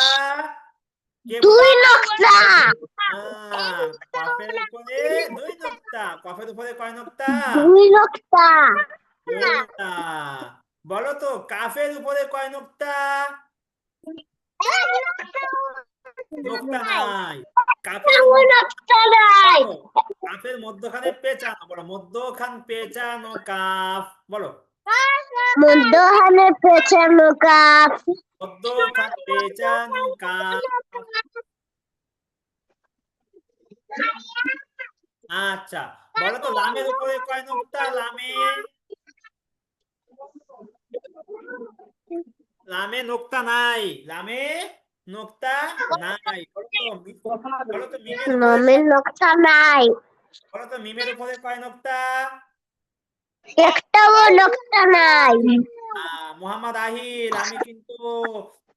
Speaker 1: কে বলো?
Speaker 2: দুই নোক্তা,
Speaker 1: কফের উপরে দুই নোক্তা। কফের উপরে কয় নোক্তা?
Speaker 2: দুই নোক্তা,
Speaker 1: দুই নোক্তা। বলো তো কাফের উপরে কয় নোক্তা? নোক্তা নাই। কাফের
Speaker 2: একটাও নোক্তা নাই।
Speaker 1: বলো, কাফের মধ্যখানে পেঁচানো, বলো মধ্যখান পেঁচানো কাফ। বলো
Speaker 2: মধ্যখানে পেছানো কাপ,
Speaker 1: মধ্যখান পেঁচানো কাফ। আচ্ছা, বলো তো লামের উপরে কয় নোক্তা? লামে লামে নোক্তা নাই। লামে নোক্তা নাই। বলো তো মিমের উপরে
Speaker 2: নামের নোক্তা নাই।
Speaker 1: বলো তো মিমের উপরে কয় নোক্তা?
Speaker 2: একটাও নোক্তা নাই।
Speaker 1: মোহাম্মদ আহিল,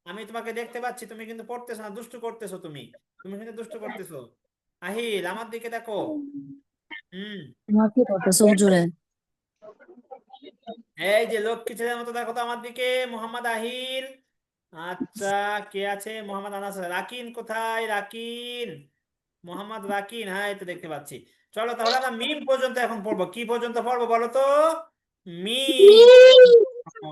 Speaker 1: আমি তোমাকে দেখতে পাচ্ছি, তুমি কিন্তু পড়তেছো না, দুষ্টু করতেছো তুমি। তুমি কিন্তু দুষ্টু করতেছো। আহিল আমার দিকে দেখো। হুম,
Speaker 5: তোমার কি করতেছো হুজুরে?
Speaker 1: এই যে লক্ষ্মী ছেলের মতো দেখো তো আমার দিকে, মোহাম্মদ আহিল। আচ্ছা, কে আছে? মোহাম্মদ আনাস। রাকিন কোথায়? রাকিন, মোহাম্মদ রাকিন, হ্যাঁ এই তো দেখতে পাচ্ছি। চলো তাহলে আমরা মিম পর্যন্ত এখন পড়বো। কি পর্যন্ত পড়বো বলো তো? মিম। ও,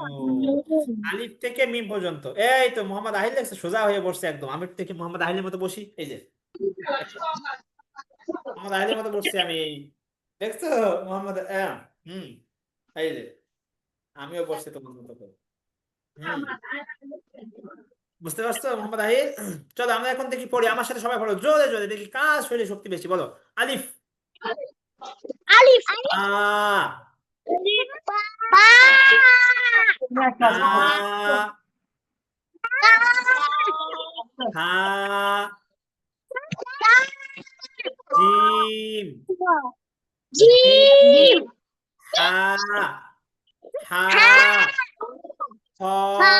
Speaker 1: আলিফ থেকে মিম পর্যন্ত। এই তো মোহাম্মদ আহিল দেখছে সোজা হয়ে বসছে একদম। আমি থেকে মোহাম্মদ আহিলের মতো বসি, এই যে দেখছো? মোহাম্মদ আহিলের মতো বসছি আমি। দেখছো মোহাম্মদ হুম, এই যে আমিও বসছি তোমার মতো করে। হুম, বুঝতে পারছো মোহাম্মদ আহিল? চলো আমরা এখন দেখি পড়ি, আমার সাথে সবাই পড়ো জোরে জোরে, দেখি কার শরীরে শক্তি বেশি। বলো আলিফ।
Speaker 2: আলিফ,
Speaker 1: আ
Speaker 2: পা,
Speaker 1: আ হা জিম জিম
Speaker 2: জিম,
Speaker 1: হা হা
Speaker 2: হা,
Speaker 1: খ
Speaker 2: ফা,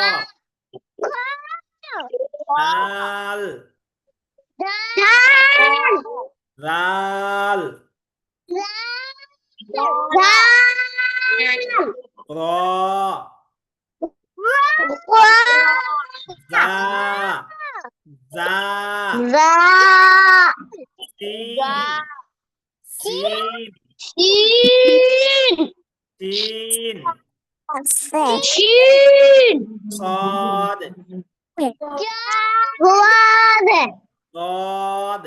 Speaker 1: দাল
Speaker 2: ডাল,
Speaker 1: রাল র জা জা সিন সিন সিন صاد ضاد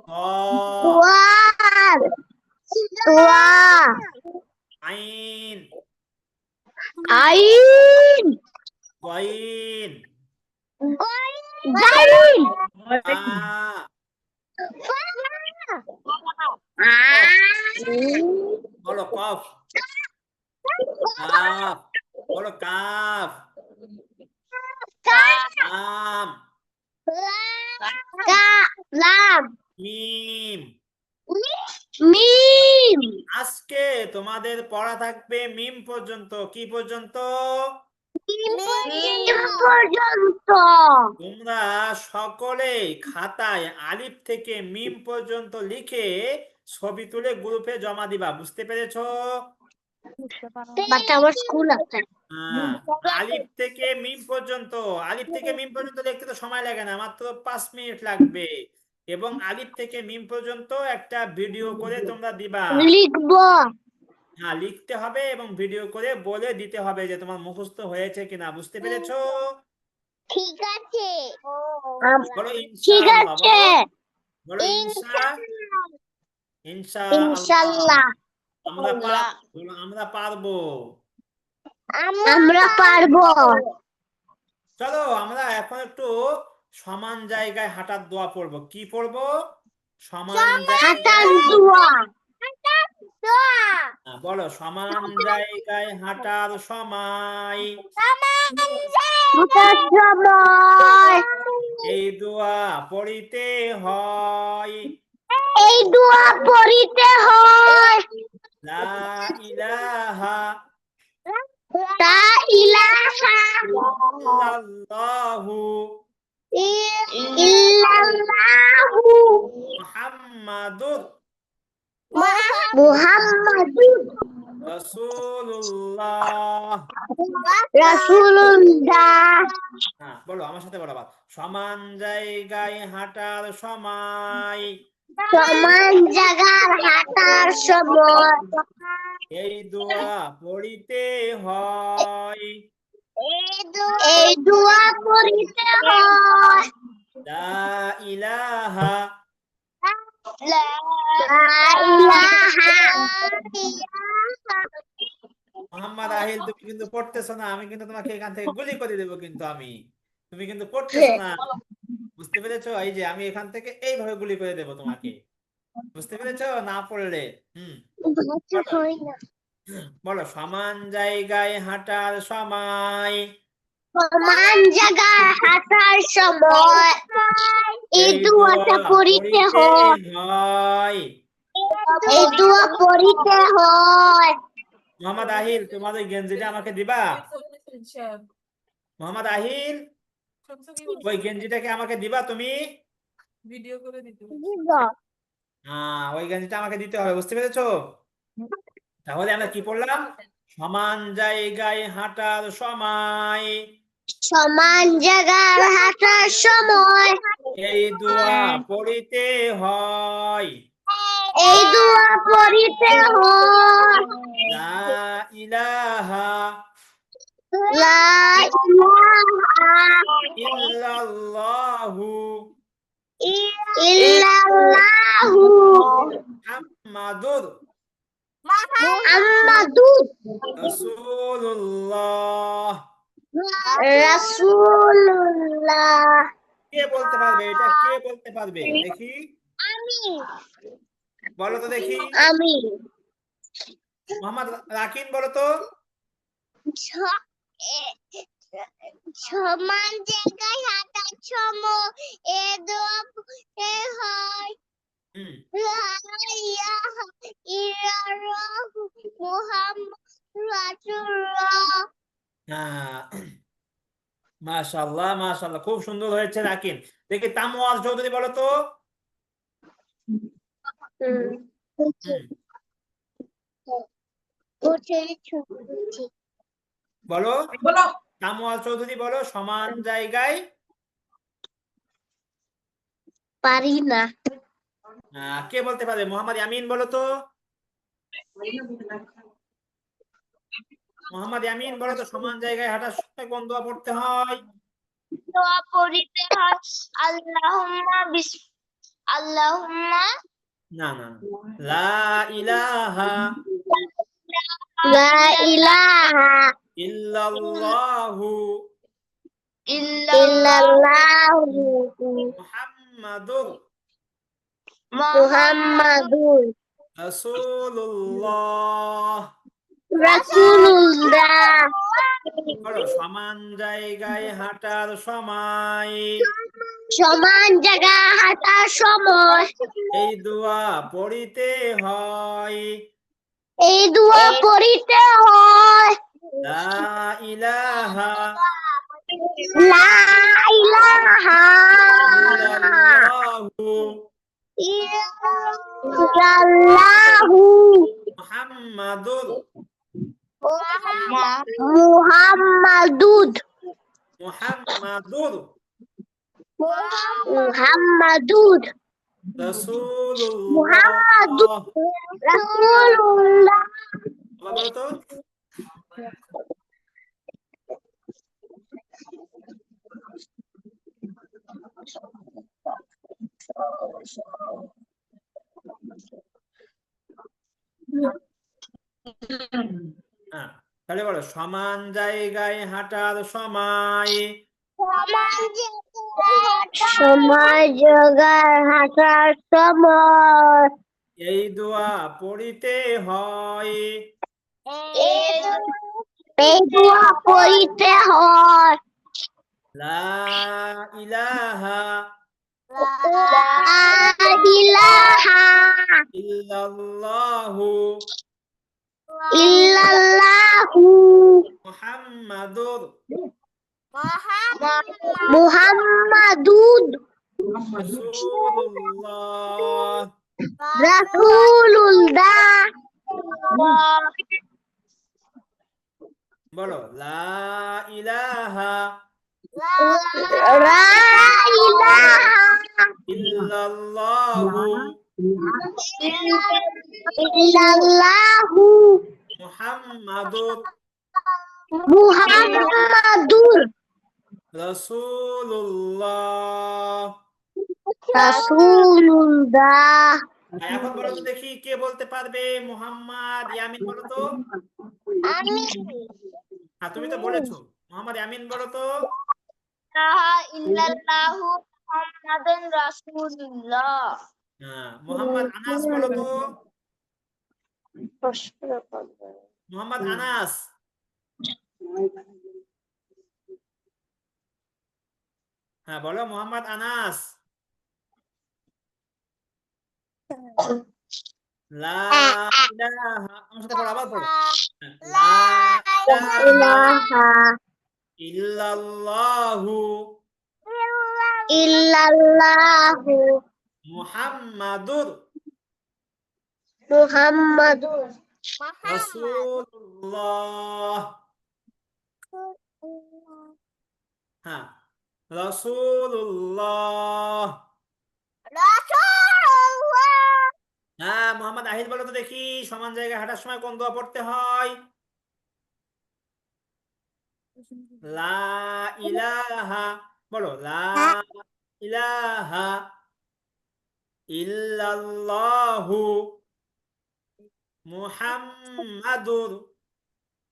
Speaker 1: ط عين غين বলো কফ কাফ বলো কাফ লাম মিম আজকে তোমাদের পড়া থাকবে মিম পর্যন্ত কি পর্যন্ত তোমরা সকলেই খাতায় আলিফ থেকে মিম পর্যন্ত লিখে ছবি তুলে গ্রুপে জমা দিবা বুঝতে পেরেছো আলিফ থেকে মিম পর্যন্ত লিখতে তো সময় লাগে না মাত্র 5 মিনিট লাগবে এবং আলিফ থেকে মিম পর্যন্ত একটা ভিডিও করে তোমরা দিবা হ্যাঁ লিখতে হবে এবং ভিডিও করে বলে দিতে হবে যে তোমার মুখস্থ হয়েছে কিনা বুঝতে পেরেছো
Speaker 2: ঠিক আছে
Speaker 1: বলো ইনশাআল্লাহ বলো ইনশাআল্লাহ আমরা পারবো চলো আমরা এখন একটু সমান জায়গায় হাঁটার দোয়া পড়বো কি পড়বো সমান জায়গায় বলো সমান জায়গায় হাঁটার সময় এই দোয়া পড়িতে হয় লা ইলাহা ইল্লাল্লাহু মুহাম্মাদুর রাসূলুল্লাহ হ্যাঁ বলো আমার সাথে বলো আবার সমান জায়গায় হাঁটার সময় এই দোয়া পড়িতে হয় লা ইলাহা মোহাম্মদ আহিল তুমি কিন্তু পড়তেছো না আমি কিন্তু তোমাকে এখান থেকে গুলি করে দেবো কিন্তু তুমি কিন্তু পড়তেছো না বুঝতে পেরেছো এই যে আমি এখান থেকে এইভাবে গুলি করে দেবো তোমাকে বুঝতে পেরেছো না পড়লে বলো সমান জায়গায় হাঁটার সময় এই দোয়াটা পড়িতে হয় মোহাম্মদ আহিল তোমাদের গেঞ্জিটা আমাকে দিবা মোহাম্মদ আহিল ওই গেঞ্জিটাকে আমাকে দিবা তুমি
Speaker 4: ভিডিও করে দিতে
Speaker 1: হ্যাঁ ওই গেঞ্জিটা আমাকে দিতে হবে বুঝতে পেরেছো তাহলে আমরা কি পড়লাম সমান জায়গায় হাঁটার সময় এই দোয়া পড়িতে হয় লা ইলাহা ইল্লাল্লাহু মুহাম্মাদুর রাসূলুল্লাহ কে বলতে পারবে এটা কে বলতে পারবে দেখি বলো তো দেখি মোহাম্মদ রাকিন বলো তো
Speaker 2: সমান জায়গায় হাঁটার সময় এ দোয়া পড়তে হয়
Speaker 1: হুম
Speaker 2: লা ইলাহা ইল্লাল্লাহু মুহাম্মাদুর রাসূলুল্লাহ
Speaker 1: হ্যাঁ মাশাআল্লাহ মাশাআল্লাহ, খুব সুন্দর হয়েছে রাকিন। দেখি তামওয়াল চৌধুরী বলো তো। হুম, বলো
Speaker 4: বলো।
Speaker 1: তামওয়াল চৌধুরী বলো সমান জায়গায়।
Speaker 2: পারি না।
Speaker 1: কে বলতে পারবে? মোহাম্মদ ইয়ামিন বলো তো। মোহাম্মদ ইয়ামিন বলো তো সমান জায়গায় হাঁটার সময় কোন দোয়া পড়তে হয়?
Speaker 2: দোয়া পড়িতে হয় আল্লাহুম্মা
Speaker 1: না না না, লা ইলাহা
Speaker 2: লা ইলাহা
Speaker 1: ইল্লাল্লাহু
Speaker 2: ইল্লাল্লাহু
Speaker 1: মুহাম্মাদুর
Speaker 2: মুহাম্মাদুর
Speaker 1: রাসূলুল্লাহ।
Speaker 2: রাসূলুল্লাহ।
Speaker 1: বলো সমান জায়গায় হাঁটার সময়
Speaker 2: সমান জায়গা হাঁটার সময়
Speaker 1: এই দোয়া পড়িতে হয়।
Speaker 2: এই দোয়া পড়িতে হয়
Speaker 1: লা ইলাহা
Speaker 2: লা ইলাহা
Speaker 1: ইল্লাল্লাহু
Speaker 2: ইল্লাল্লাহু
Speaker 1: মুহাম্মাদুর
Speaker 2: মুহাম্মাদুর
Speaker 1: মুহাম্মাদুর
Speaker 2: মুহাম্মাদুর
Speaker 1: রাসূলুল্লাহ।
Speaker 2: রাসূলুল্লাহ।
Speaker 1: আবার বলো তো। হ্যাঁ, তাহলে বলো সমান জায়গায় হাঁটার সময়
Speaker 2: সময় জোগাড় হাঁটার সময়
Speaker 1: এই দোয়া পড়িতে হয়।
Speaker 2: এই দোয়া পড়িতে হয়
Speaker 1: লা ইলাহা
Speaker 2: লা ইলাহা
Speaker 1: ইল্লাল্লাহু
Speaker 2: ইল্লাল্লাহু
Speaker 1: মুহাম্মাদুর
Speaker 2: মুহাম্মাদুর
Speaker 1: রাসূলুল্লাহ।
Speaker 2: রাসূলুল্লাহ।
Speaker 1: বলো লা ইলাহা
Speaker 2: লা ইলাহা
Speaker 1: ইল্লাল্লাহু
Speaker 2: ইল্লাল্লাহু
Speaker 1: মুহাম্মাদুর
Speaker 2: মুহাম্মাদুর
Speaker 1: রাসূলুল্লাহ।
Speaker 2: রাসূলুল্লাহ।
Speaker 1: এখন বলো তো দেখি কে বলতে পারবে? মোহাম্মদ ইয়ামিন বলো তো।
Speaker 2: আমি
Speaker 1: হ্যাঁ, তুমি তো বলেছো। মোহাম্মদ ইয়ামিন বলো তো।
Speaker 2: ইল্লাল্লাহু মুহাম্মাদুর রাসূলুল্লাহ।
Speaker 1: হ্যাঁ, মোহাম্মদ আনাস বলো তো। মোহাম্মদ আনাস। হ্যাঁ বলো মোহাম্মদ আনাস। লা ইলাহা, আমার সাথে পড়ো, আবার পড়ো। লা ইলাহা ইল্লাল্লাহু
Speaker 2: ইল্লাল্লাহু
Speaker 1: মুহাম্মাদুর
Speaker 2: মুহাম্মাদুর
Speaker 1: রাসূলুল্লাহ। হ্যাঁ, রাসূলুল্লাহ। হ্যাঁ, মোহাম্মদ আহিল বলো তো দেখি সমান জায়গায় হাঁটার সময় কোন দোয়া পড়তে হয়? লা ইলাহা বলো লা ইলাহা ইল্লাল্লাহু মুহাম্মাদুর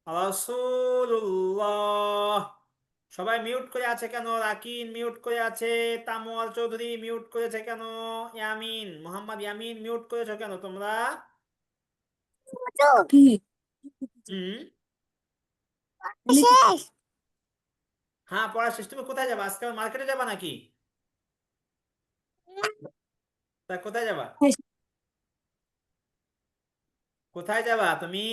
Speaker 1: রাসূলুল্লাহ। সবাই মিউট করে আছে কেন? রাকিন মিউট করে আছে, তামওয়াল চৌধুরী মিউট করেছে কেন, ইয়ামিন মোহাম্মদ ইয়ামিন মিউট করেছো কেন তোমরা?
Speaker 4: কি
Speaker 1: হুম,
Speaker 2: শেষ।
Speaker 1: হ্যাঁ পড়া শেষ। তুমি কোথায় যাবা আজকে? মার্কেটে যাবা নাকি? তা কোথায় যাবা? কোথায় যাবা তুমি?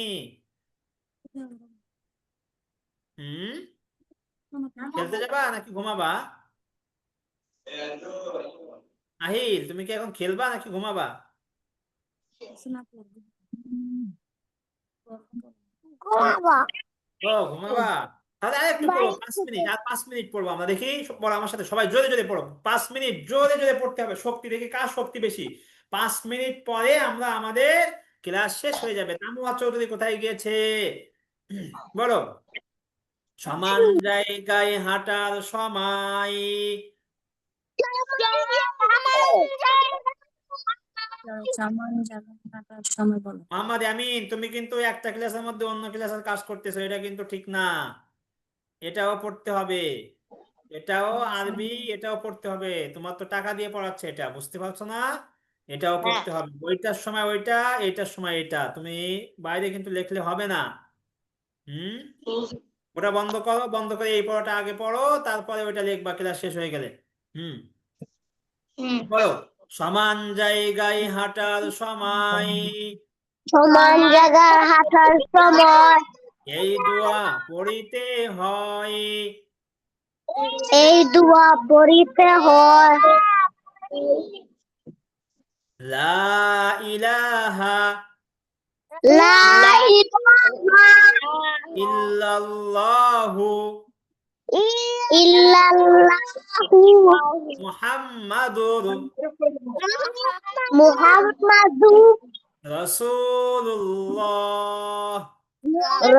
Speaker 1: হুম, খেলতে যাবা নাকি ঘুমাবা? আহিল, তুমি কি এখন খেলবা নাকি ঘুমাবা?
Speaker 2: ঘুমাবো।
Speaker 1: ও ঘুমাবা, তাহলে আর একটু পড়ো 5 মিনিট, আর 5 মিনিট পড়বো আমরা, দেখি পড়ো আমার সাথে সবাই, জোরে জোরে পড়ো 5 মিনিট, জোরে জোরে পড়তে হবে, শক্তি দেখি কার শক্তি বেশি। 5 মিনিট পরে আমরা আমাদের ক্লাস শেষ হয়ে যাবে। তামুয়া চৌধুরী কোথায় গিয়েছে? বলো। সমান জায়গায় হাঁটার সময়। মোহাম্মদ আমিন, তুমি কিন্তু একটা ক্লাসের মধ্যে অন্য ক্লাসের কাজ করতেছো, এটা কিন্তু ঠিক না। এটাও পড়তে হবে, এটাও আরবি, এটাও পড়তে হবে। তোমার তো টাকা দিয়ে পড়াচ্ছে, এটা বুঝতে পারছো না? এটাও পড়তে হবে, ওইটার সময় ওইটা, এইটার সময় এটা। তুমি বাইরে কিন্তু লিখলে হবে না। হুম, ওটা বন্ধ করো, বন্ধ করে এই পড়াটা আগে পড়ো, তারপরে ওইটা লিখবা ক্লাস শেষ হয়ে গেলে। হুম, বলো। সমান জায়গায় হাঁটার সময়
Speaker 2: সমান জায়গার হাঁটার সময়
Speaker 1: এই দোয়া পড়িতে হয়।
Speaker 2: এই দোয়া পড়িতে হয়।
Speaker 1: লা ইলাহা
Speaker 2: লা ইলাহা
Speaker 1: ইল্লাল্লাহু
Speaker 2: ইল্লাল্লাহু
Speaker 1: মুহাম্মাদুর
Speaker 2: মুহাম্মাদুর
Speaker 1: রাসূলুল্লাহ।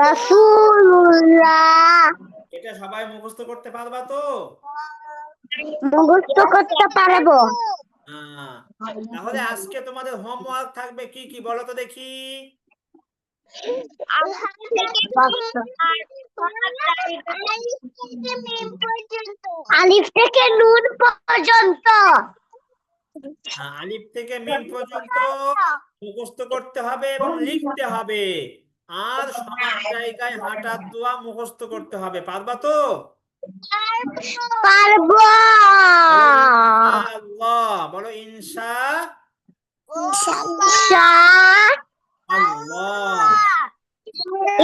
Speaker 2: রাসূলুল্লাহ।
Speaker 1: এটা সবাই মুখস্থ করতে পারবা তো?
Speaker 2: মুখস্থ করতে পারবো।
Speaker 1: হ্যাঁ, তাহলে আজকে তোমাদের হোমওয়ার্ক থাকবে কি কি বলো তো দেখি।
Speaker 2: আলিফ থেকে নুন পর্যন্ত।
Speaker 1: হ্যাঁ, আলিফ থেকে মিম পর্যন্ত মুখস্থ করতে হবে এবং লিখতে হবে। আর সমান জায়গায় হাঁটার দোয়া মুখস্থ করতে হবে, পারবা তো?
Speaker 2: পারবো।
Speaker 1: বলো ইনশাআল্লাহ, বলো ইনশা আল্লাহ।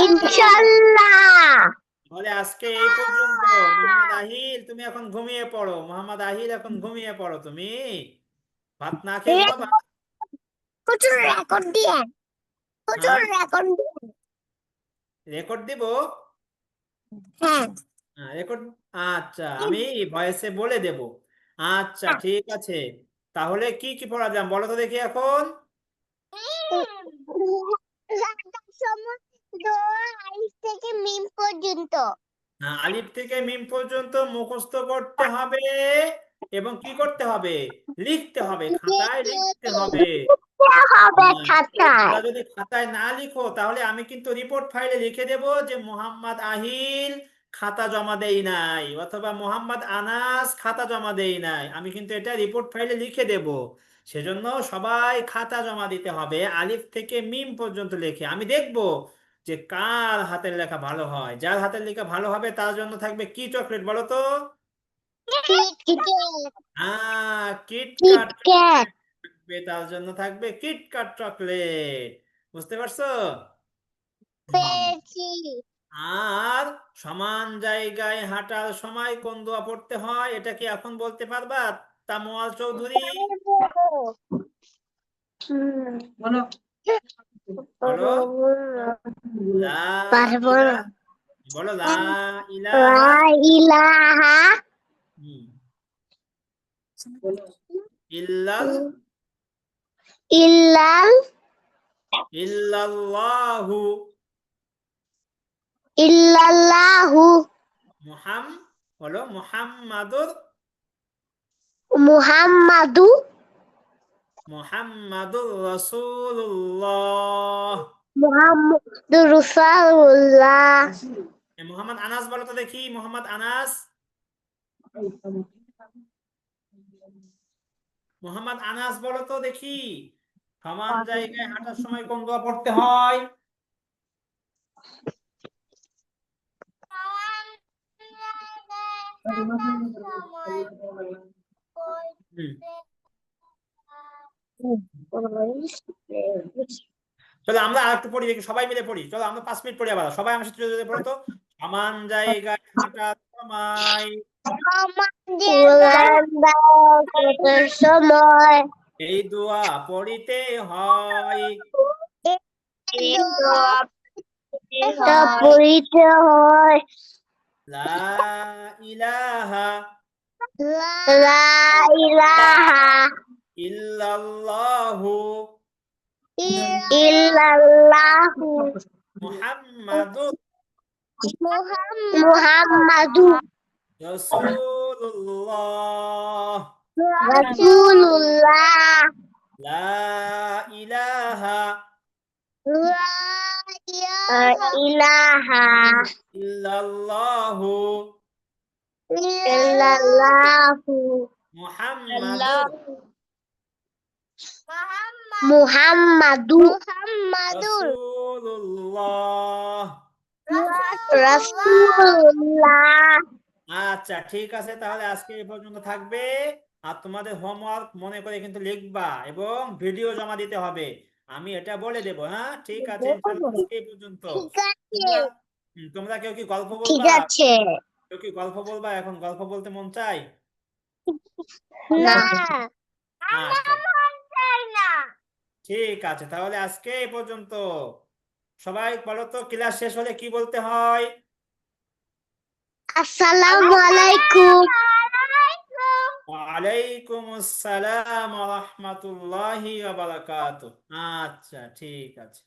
Speaker 2: ইনশাআল্লাহ।
Speaker 1: তাহলে আজকে এই পর্যন্ত। মোহাম্মদ আহিল, তুমি এখন ঘুমিয়ে পড়ো। মোহাম্মদ আহিল, এখন ঘুমিয়ে পড়ো তুমি, ভাত না খেয়ে ঘুমাবা।
Speaker 2: প্রচুর রেকর্ড দিয়ে প্রচুর
Speaker 1: হ্যাঁ,
Speaker 2: রেকর্ড দিয়ে।
Speaker 1: রেকর্ড দিব।
Speaker 2: হ্যাঁ।
Speaker 1: রেকর্ড, আচ্ছা আমি ভয়েসে বলে দেব। আচ্ছা ঠিক আছে, তাহলে কি কি পড়া যাম বলো তো দেখি এখন।
Speaker 2: আলিফ থেকে মিম পর্যন্ত।
Speaker 1: আলিফ থেকে মিম পর্যন্ত মুখস্থ করতে হবে এবং কি করতে হবে, লিখতে হবে, খাতায় লিখতে হবে।
Speaker 2: হবে
Speaker 1: হ্যাঁ,
Speaker 2: খাতায়।
Speaker 1: তোমরা যদি খাতায় না লিখো তাহলে আমি কিন্তু রিপোর্ট ফাইলে লিখে দেব যে মোহাম্মদ আহিল খাতা জমা দেই নাই, অথবা মোহাম্মদ আনাস খাতা জমা দেই নাই, আমি কিন্তু এটা রিপোর্ট ফাইলে লিখে দেব। সেজন্য সবাই খাতা জমা দিতে হবে আলিফ থেকে মিম পর্যন্ত লিখে। আমি দেখব যে কার হাতের লেখা ভালো হয়, যার হাতের লেখা ভালো হবে তার জন্য থাকবে কি চকলেট বলো তো? KitKat
Speaker 2: KitKat.
Speaker 1: থাকবে, তার জন্য থাকবে কিটক্যাট চকলেট। বুঝতে পারছো? হুম।
Speaker 2: পেয়েছি।
Speaker 1: আর সমান জায়গায় হাঁটার সময় কোন দোয়া পড়তে হয় এটা কি এখন বলতে পারবা তামোয়াল চৌধুরী? বলো। লা
Speaker 2: পারবো
Speaker 1: ইলা
Speaker 2: না।
Speaker 1: বলো লা ইলাহা।
Speaker 2: লা ইলাহা
Speaker 1: হুম, ইল্লাল
Speaker 2: ইল্লাল
Speaker 1: ইল্লাল্লাহু
Speaker 2: ইল্লাল্লাহু
Speaker 1: মুহাম বলো মুহাম্মাদুর
Speaker 2: মুহাম্মাদু
Speaker 1: মুহাম্মাদুর রাসূলুল্লাহ।
Speaker 2: মুহাম্মাদুর রাসূলুল্লাহ।
Speaker 1: মোহাম্মদ আনাস বলো তো দেখি, মোহাম্মদ আনাস, মোহাম্মদ আনাস বলো তো দেখি সমান জায়গায় হাঁটার সময় কোন দোয়া পড়তে হয়? হুম, চলো আমরা আর একটু পড়ি দেখি, সবাই মিলে পড়ি, চলো আমরা 5 মিনিট পড়ি আবার, সবাই আমার সাথে জোরে জোরে পড়ো তো। সমান জায়গায় হাঁটার সময়
Speaker 2: সময়
Speaker 1: এই দোয়া পড়িতে হয়।
Speaker 2: পড়িতে হয়
Speaker 1: লা ইলাহা
Speaker 2: লা ইলাহা
Speaker 1: ইল্লাল্লাহু
Speaker 2: ইল্লাল্লাহু
Speaker 1: মুহাম্মাদুর
Speaker 2: মুহাম্মাদুর
Speaker 1: রাসূলুল্লাহ।
Speaker 2: রাসূলুল্লাহ
Speaker 1: লা ইলাহা
Speaker 2: লা ইলাহা
Speaker 1: ইল্লাল্লাহু
Speaker 2: ইল্লাল্লাহু
Speaker 1: মুহাম্মাদুর
Speaker 2: মুহাম্মাদুর
Speaker 1: রাসূলুল্লাহ।
Speaker 2: রাসূলুল্লাহ।
Speaker 1: আচ্ছা ঠিক আছে, তাহলে আজকে এই পর্যন্ত থাকবে। আর তোমাদের হোমওয়ার্ক মনে করে কিন্তু লিখবা এবং ভিডিও জমা দিতে হবে। আমি এটা বলে দেবো, হ্যাঁ ঠিক আছে, ইনশাআল্লাহ আজকে এই পর্যন্ত। তোমরা তোমরা কেউ কি গল্প
Speaker 2: ঠিক
Speaker 1: বলবা?
Speaker 2: আছে।
Speaker 1: কেউ কি গল্প বলবা? এখন গল্প বলতে মন চাই?
Speaker 2: না
Speaker 1: আচ্ছা ঠিক আছে, তাহলে আজকে এই পর্যন্ত। সবাই বলো তো, ক্লাস শেষ হলে কি বলতে হয়?
Speaker 2: আসসালামু আলাইকুম।
Speaker 1: ওয়ালাইকুম আসসালাম ওয়া রাহমাতুল্লাহি ওয়া বারাকাতুহু। আচ্ছা ঠিক আছে।